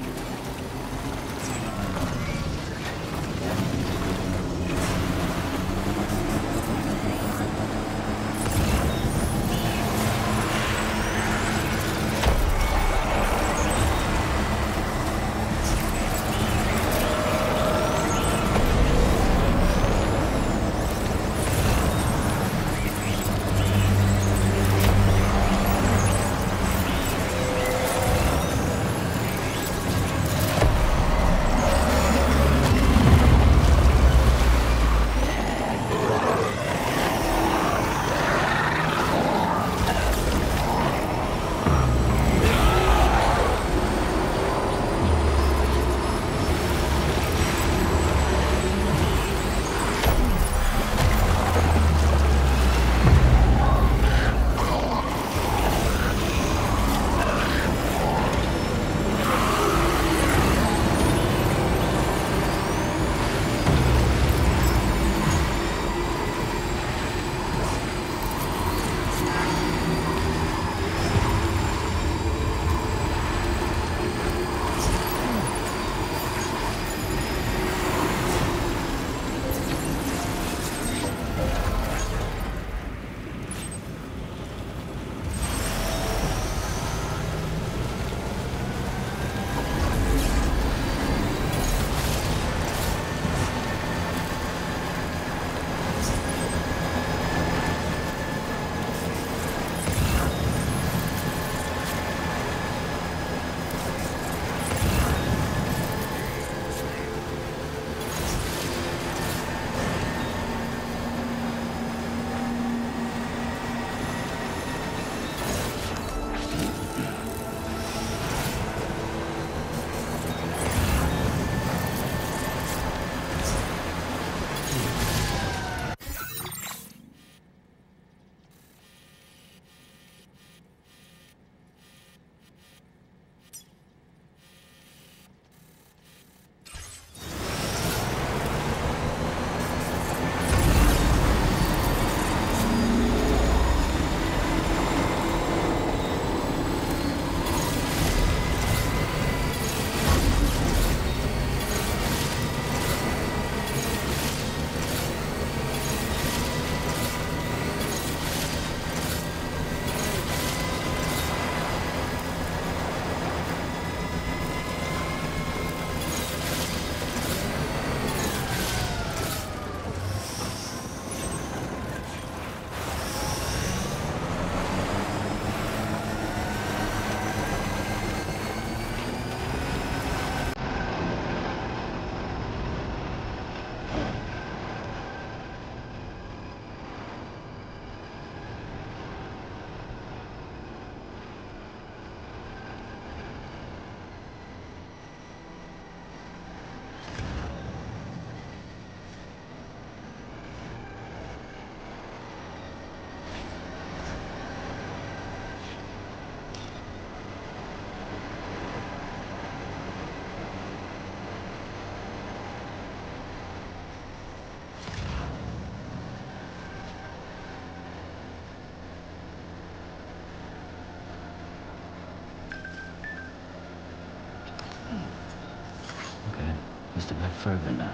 Okay, just a bit further now.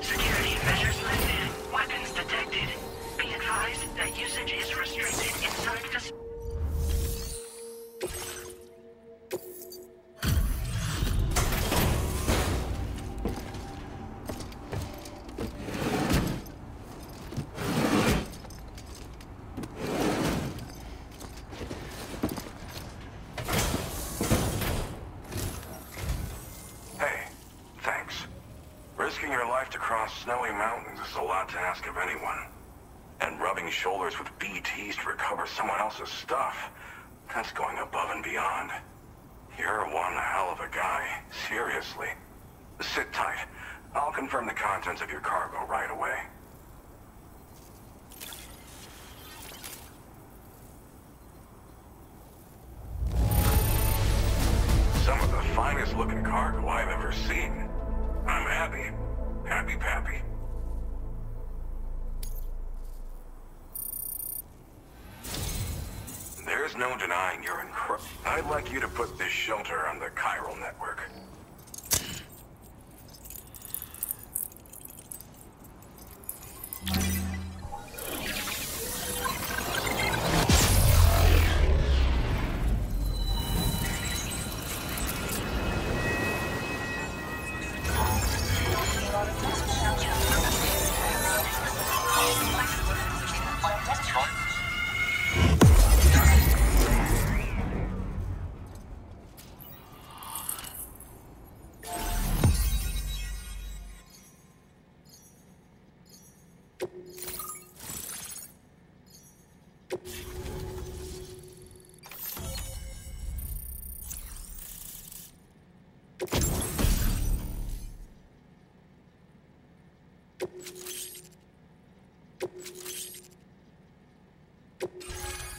Security measures lifted. Weapons detected. Be advised that usage is restricted inside the... Hey, thanks. Risking your life to cross snowy mountains is a lot to ask of anyone. And rubbing shoulders with BTs to recover someone else's stuff, that's going above and beyond. You're one hell of a guy, seriously. Sit tight. I'll confirm the contents of your cargo right away. looking cargo I've ever seen. I'm happy. Happy Pappy. There's no denying you're incredible. I'd like you to put this shelter on the chiral network.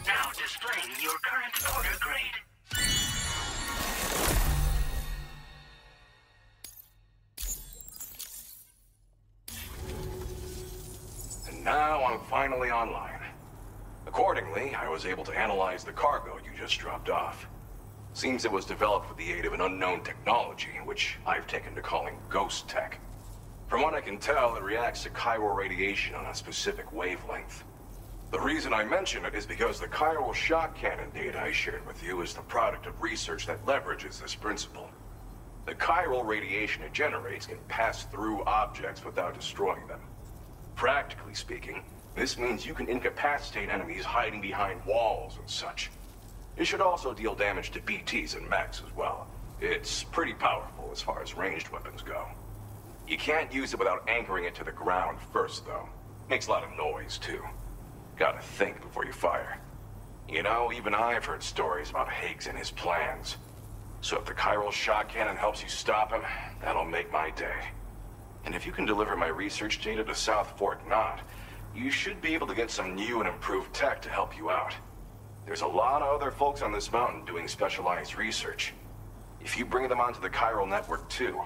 Now displaying your current order grade. And now I'm finally online. Accordingly, I was able to analyze the cargo you just dropped off. Seems it was developed with the aid of an unknown technology, which I've taken to calling ghost tech. From what I can tell, it reacts to chiral radiation on a specific wavelength. The reason I mention it is because the chiral shock cannon data I shared with you is the product of research that leverages this principle. The chiral radiation it generates can pass through objects without destroying them. Practically speaking, this means you can incapacitate enemies hiding behind walls and such. It should also deal damage to BTs and mechs as well. It's pretty powerful as far as ranged weapons go. You can't use it without anchoring it to the ground first, though. Makes a lot of noise, too. Gotta think before you fire. You know, even I've heard stories about Higgs and his plans. So if the chiral shock cannon helps you stop him, that'll make my day. And if you can deliver my research data to South Fort Knot, you should be able to get some new and improved tech to help you out. There's a lot of other folks on this mountain doing specialized research. If you bring them onto the chiral network too,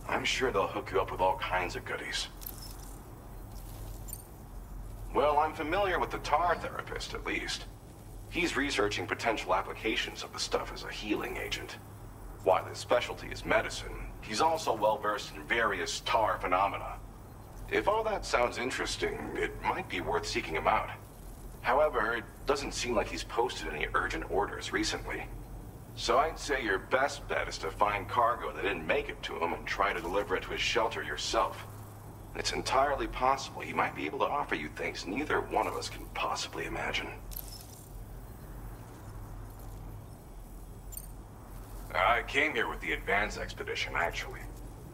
I'm sure they'll hook you up with all kinds of goodies. Well, I'm familiar with the tar therapist, at least. He's researching potential applications of the stuff as a healing agent. While his specialty is medicine, he's also well-versed in various tar phenomena. If all that sounds interesting, it might be worth seeking him out. However, it doesn't seem like he's posted any urgent orders recently. So I'd say your best bet is to find cargo that didn't make it to him and try to deliver it to his shelter yourself. It's entirely possible he might be able to offer you things neither one of us can possibly imagine. I came here with the advance expedition, actually.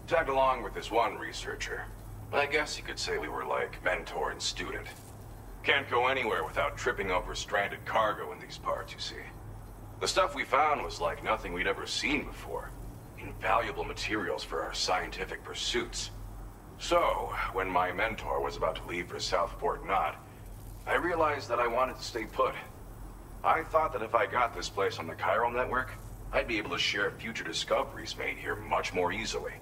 Tagged along with this one researcher. I guess you could say we were like mentor and student. Can't go anywhere without tripping over stranded cargo in these parts, you see. The stuff we found was like nothing we'd ever seen before. Invaluable materials for our scientific pursuits. So, when my mentor was about to leave for South Fort Knot, I realized that I wanted to stay put. I thought that if I got this place on the chiral network, I'd be able to share future discoveries made here much more easily.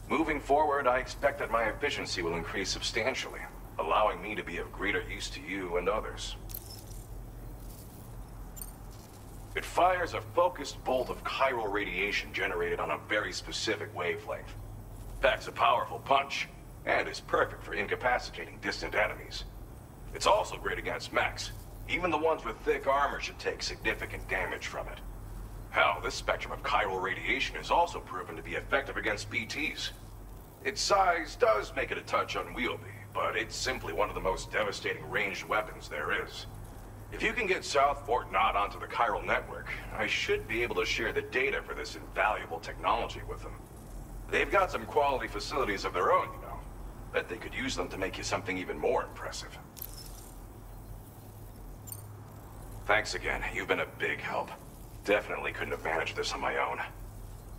Moving forward, I expect that my efficiency will increase substantially, allowing me to be of greater use to you and others. It fires a focused bolt of chiral radiation generated on a very specific wavelength. Packs a powerful punch, and is perfect for incapacitating distant enemies. It's also great against mechs. Even the ones with thick armor should take significant damage from it. Hell, this spectrum of chiral radiation is also proven to be effective against BTs. Its size does make it a touch unwieldy, but it's simply one of the most devastating ranged weapons there is. If you can get South Fort Knot onto the chiral network, I should be able to share the data for this invaluable technology with them. They've got some quality facilities of their own, you know. Bet they could use them to make you something even more impressive. Thanks again. You've been a big help. Definitely couldn't have managed this on my own.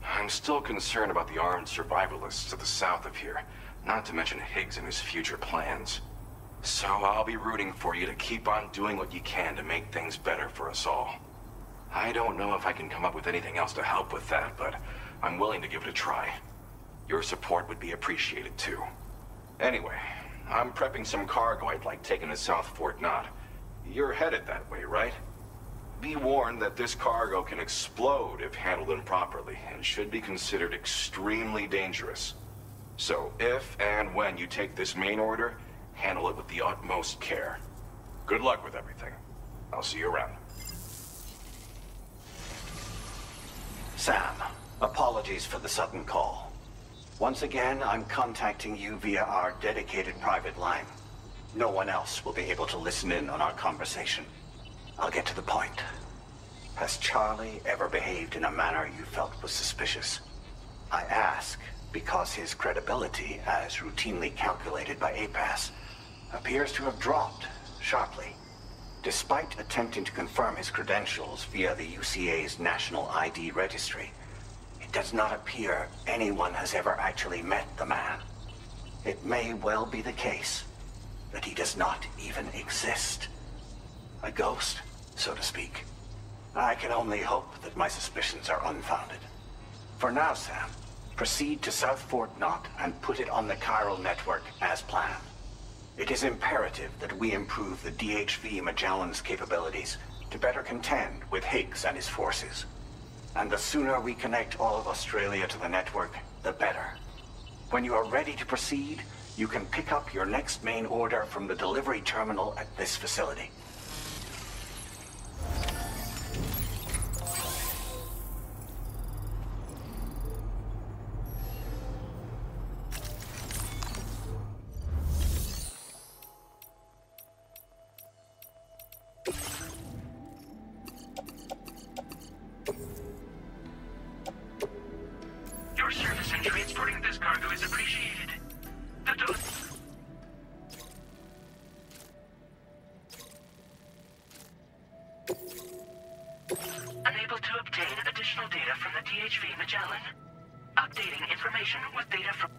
I'm still concerned about the armed survivalists to the south of here, not to mention Higgs and his future plans. So I'll be rooting for you to keep on doing what you can to make things better for us all. I don't know if I can come up with anything else to help with that, but I'm willing to give it a try. Your support would be appreciated too. Anyway, I'm prepping some cargo I'd like taken to South Fort Knott. You're headed that way, right? Be warned that this cargo can explode if handled improperly, and should be considered extremely dangerous. So if and when you take this main order, handle it with the utmost care. Good luck with everything. I'll see you around. Sam, apologies for the sudden call. Once again, I'm contacting you via our dedicated private line. No one else will be able to listen in on our conversation. I'll get to the point. Has Charlie ever behaved in a manner you felt was suspicious? I ask because his credibility, as routinely calculated by APAS, appears to have dropped sharply. Despite attempting to confirm his credentials via the UCA's National ID Registry, it does not appear anyone has ever actually met the man. It may well be the case that he does not even exist. A ghost, so to speak. I can only hope that my suspicions are unfounded. For now, Sam, proceed to South Fort Knott and put it on the chiral network as planned. It is imperative that we improve the DHV Magellan's capabilities to better contend with Higgs and his forces. And the sooner we connect all of Australia to the network, the better. When you are ready to proceed, you can pick up your next main order from the delivery terminal at this facility. Your service in transporting this cargo is appreciated. Unable to obtain additional data from the DHV Magellan. Updating information with data from...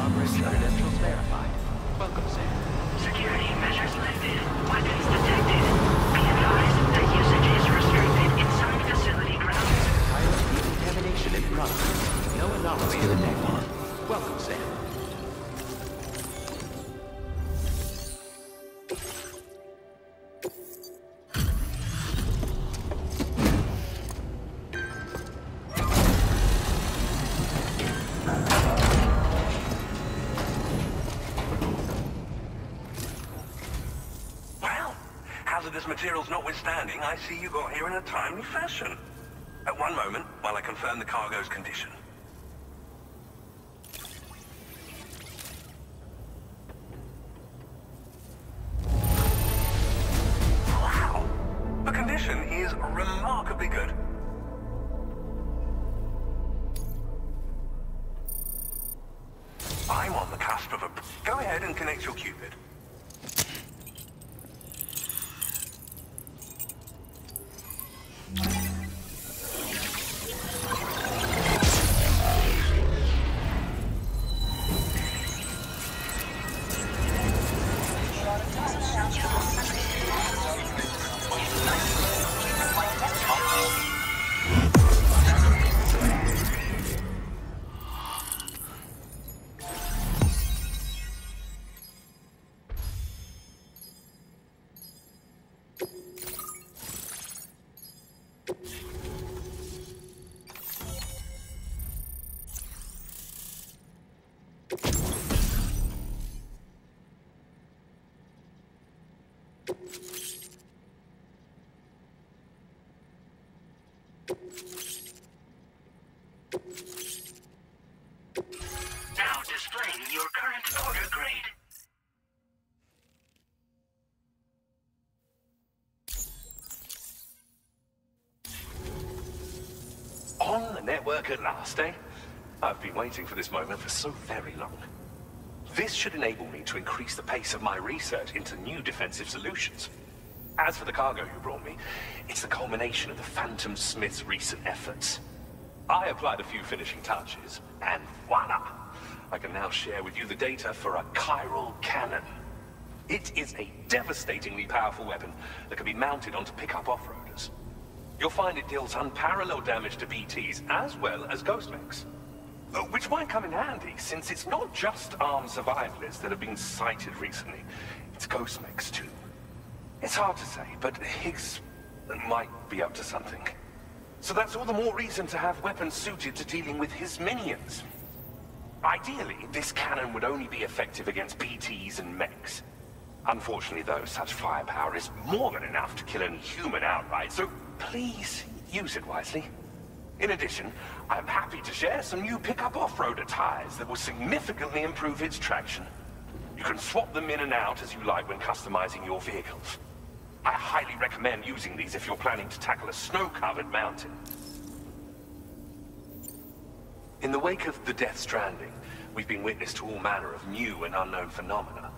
Operator credentials verified. Welcome, Sam. Security measures lifted. Weapons detected. Be advised that usage is restricted inside facility grounds. Pilot decontamination in progress. No anomalies detected. Welcome, Sam. Hazardous materials notwithstanding, I see you got here in a timely fashion. At one moment, while I confirm the cargo's condition. Wow! The condition is remarkably good. I'm on the cusp of a... Go ahead and connect your Cupid. Now displaying your current order grade. On the network at last, eh? I've been waiting for this moment for so very long. This should enable me to increase the pace of my research into new defensive solutions. As for the cargo you brought me, it's the culmination of the Phantom Smith's recent efforts. I applied a few finishing touches, and voila! I can now share with you the data for a chiral cannon. It is a devastatingly powerful weapon that can be mounted onto pickup off-roaders. You'll find it deals unparalleled damage to BTs as well as ghost mechs. Which might come in handy, since it's not just armed survivalists that have been sighted recently. It's ghost mechs too. It's hard to say, but Higgs might be up to something. So that's all the more reason to have weapons suited to dealing with his minions. Ideally, this cannon would only be effective against BTs and mechs. Unfortunately, though, such firepower is more than enough to kill any human outright, so please use it wisely. In addition, I'm happy to share some new pickup off-roader tires that will significantly improve its traction. You can swap them in and out as you like when customizing your vehicles. I highly recommend using these if you're planning to tackle a snow-covered mountain. In the wake of the Death Stranding, we've been witness to all manner of new and unknown phenomena.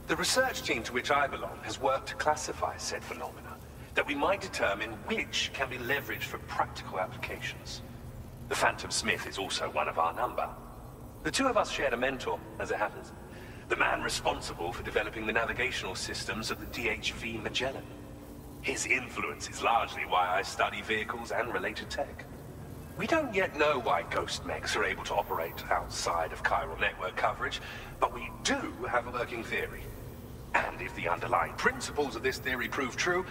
The research team to which I belong has worked to classify said phenomena, that we might determine which can be leveraged for practical applications. The Phantom Smith is also one of our number. The two of us shared a mentor, as it happens. The man responsible for developing the navigational systems of the DHV Magellan. His influence is largely why I study vehicles and related tech. We don't yet know why ghost mechs are able to operate outside of chiral network coverage, but we do have a working theory. And if the underlying principles of this theory prove true,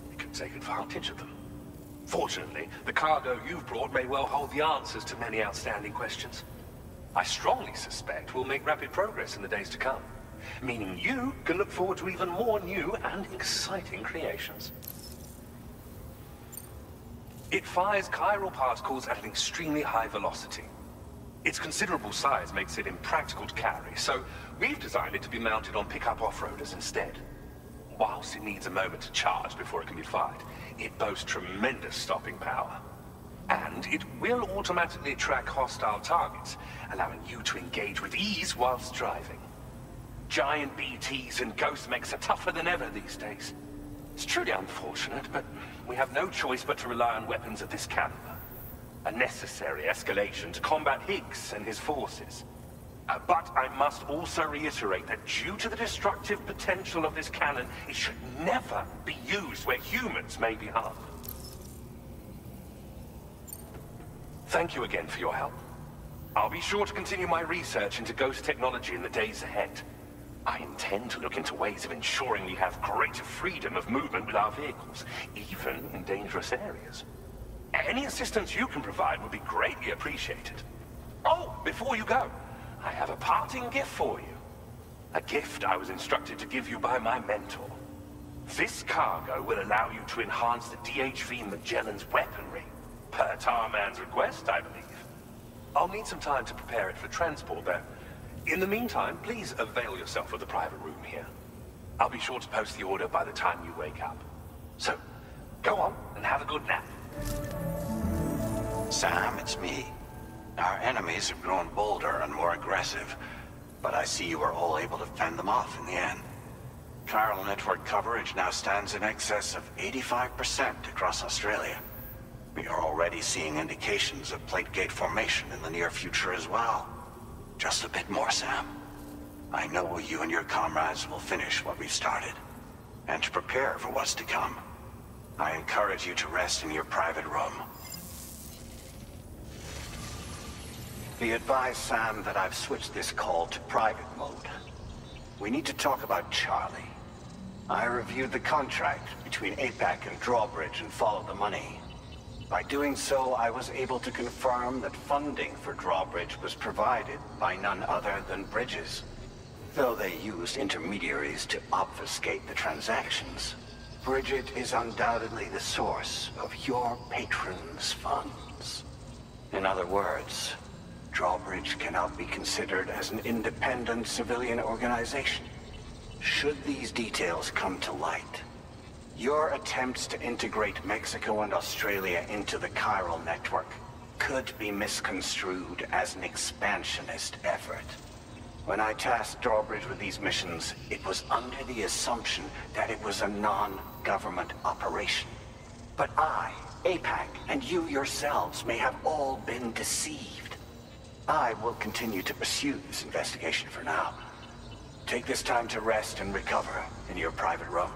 we can take advantage of them. Fortunately, the cargo you've brought may well hold the answers to many outstanding questions. I strongly suspect we'll make rapid progress in the days to come, meaning you can look forward to even more new and exciting creations. It fires chiral particles at an extremely high velocity. Its considerable size makes it impractical to carry, so we've designed it to be mounted on pickup off-roaders instead. Whilst it needs a moment to charge before it can be fired, it boasts tremendous stopping power. And it will automatically track hostile targets, allowing you to engage with ease whilst driving. Giant BTs and ghost mechs are tougher than ever these days. It's truly unfortunate, but we have no choice but to rely on weapons of this caliber. A necessary escalation to combat Higgs and his forces. But I must also reiterate that due to the destructive potential of this cannon, it should never be used where humans may be harmed. Thank you again for your help. I'll be sure to continue my research into ghost technology in the days ahead. I intend to look into ways of ensuring we have greater freedom of movement with our vehicles, even in dangerous areas. Any assistance you can provide would be greatly appreciated. Oh, before you go, I have a parting gift for you. A gift I was instructed to give you by my mentor. This cargo will allow you to enhance the DHV Magellan's weaponry, per Tarman's request, I believe. I'll need some time to prepare it for transport, though. In the meantime, please avail yourself of the private room here. I'll be sure to post the order by the time you wake up. So, go on and have a good nap. Sam, it's me. Our enemies have grown bolder and more aggressive, but I see you were all able to fend them off in the end. Chiral network coverage now stands in excess of 85% across Australia. We are already seeing indications of plate gate formation in the near future as well. Just a bit more, Sam. I know you and your comrades will finish what we've started. And to prepare for what's to come, I encourage you to rest in your private room. Be advised, Sam, that I've switched this call to private mode. We need to talk about Charlie. I reviewed the contract between APAC and Drawbridge and followed the money. By doing so, I was able to confirm that funding for Drawbridge was provided by none other than Bridges. Though they used intermediaries to obfuscate the transactions, Bridget is undoubtedly the source of your patrons' funds. In other words, Drawbridge cannot be considered as an independent civilian organization. Should these details come to light, your attempts to integrate Mexico and Australia into the chiral network could be misconstrued as an expansionist effort. When I tasked Drawbridge with these missions, it was under the assumption that it was a non-government operation. But I, APAC, and you yourselves may have all been deceived. I will continue to pursue this investigation for now. Take this time to rest and recover in your private room.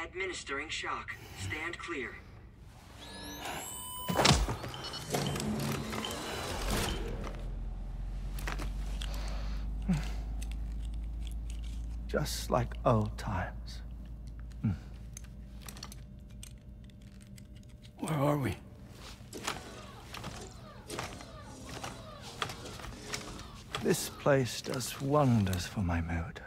Administering shock. Stand clear. Just like old times. Where are we? This place does wonders for my mood.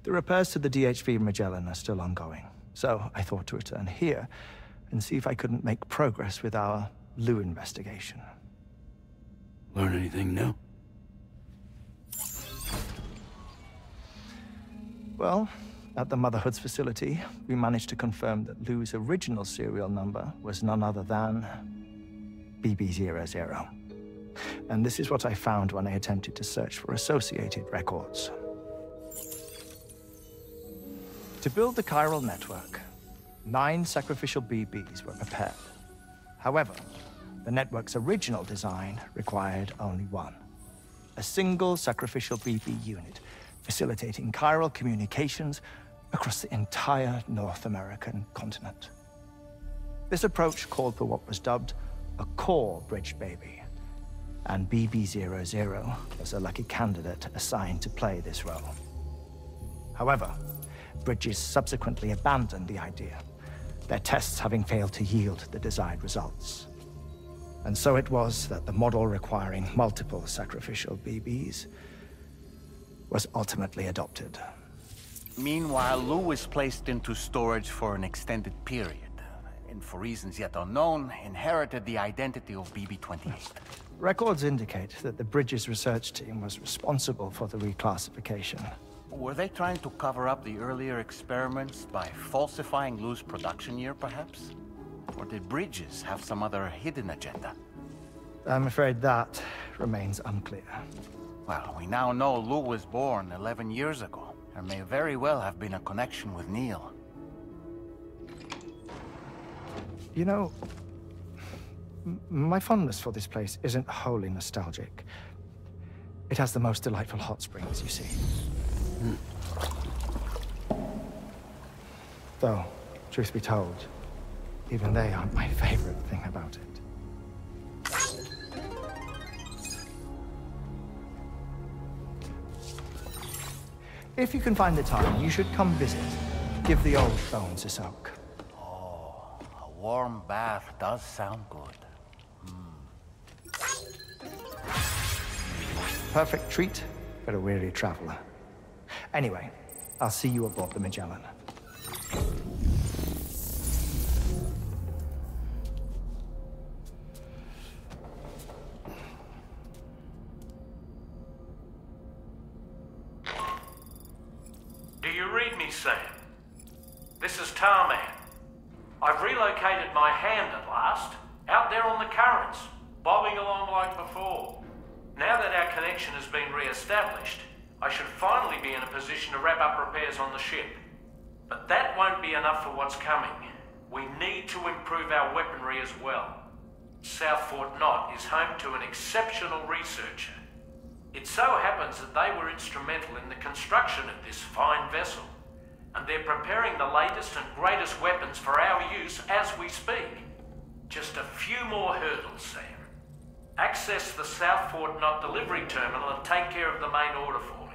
The repairs to the DHV Magellan are still ongoing, so I thought to return here and see if I couldn't make progress with our Lou investigation. Learn anything new? Well, at the Motherhood's facility, we managed to confirm that Lou's original serial number was none other than BB00. And this is what I found when I attempted to search for associated records. To build the chiral network, 9 sacrificial BBs were prepared. However, the network's original design required only 1. A single sacrificial BB unit, facilitating chiral communications across the entire North American continent. This approach called for what was dubbed a core bridge baby, and BB-00 was a lucky candidate assigned to play this role. However, Bridges subsequently abandoned the idea, their tests having failed to yield the desired results. And so it was that the model requiring multiple sacrificial BBs was ultimately adopted. Meanwhile, Lou was placed into storage for an extended period, and for reasons yet unknown, inherited the identity of BB-28. Records indicate that the Bridges research team was responsible for the reclassification. Were they trying to cover up the earlier experiments by falsifying Lou's production year, perhaps? Or did Bridges have some other hidden agenda? I'm afraid that remains unclear. Well, we now know Lou was born 11 years ago. There may very well have been a connection with Neil. You know, my fondness for this place isn't wholly nostalgic. It has the most delightful hot springs, you see. Though, truth be told, even they aren't my favorite thing about it. If you can find the time, you should come visit. Give the old bones a soak. Oh, a warm bath does sound good. Perfect treat for a weary traveler. Anyway, I'll see you aboard the Magellan. Do you read me, Sam? This is Tarman. I've relocated my hand at last, out there on the currents, bobbing along like before. Now that our connection has been re-established, I should finally be in a position to wrap up repairs on the ship. But that won't be enough for what's coming. We need to improve our weaponry as well. South Fort Knott is home to an exceptional researcher. It so happens that they were instrumental in the construction of this fine vessel, and they're preparing the latest and greatest weapons for our use as we speak. Just a few more hurdles, Sam. Access the South Fort Knott delivery terminal and take care of the main order for me.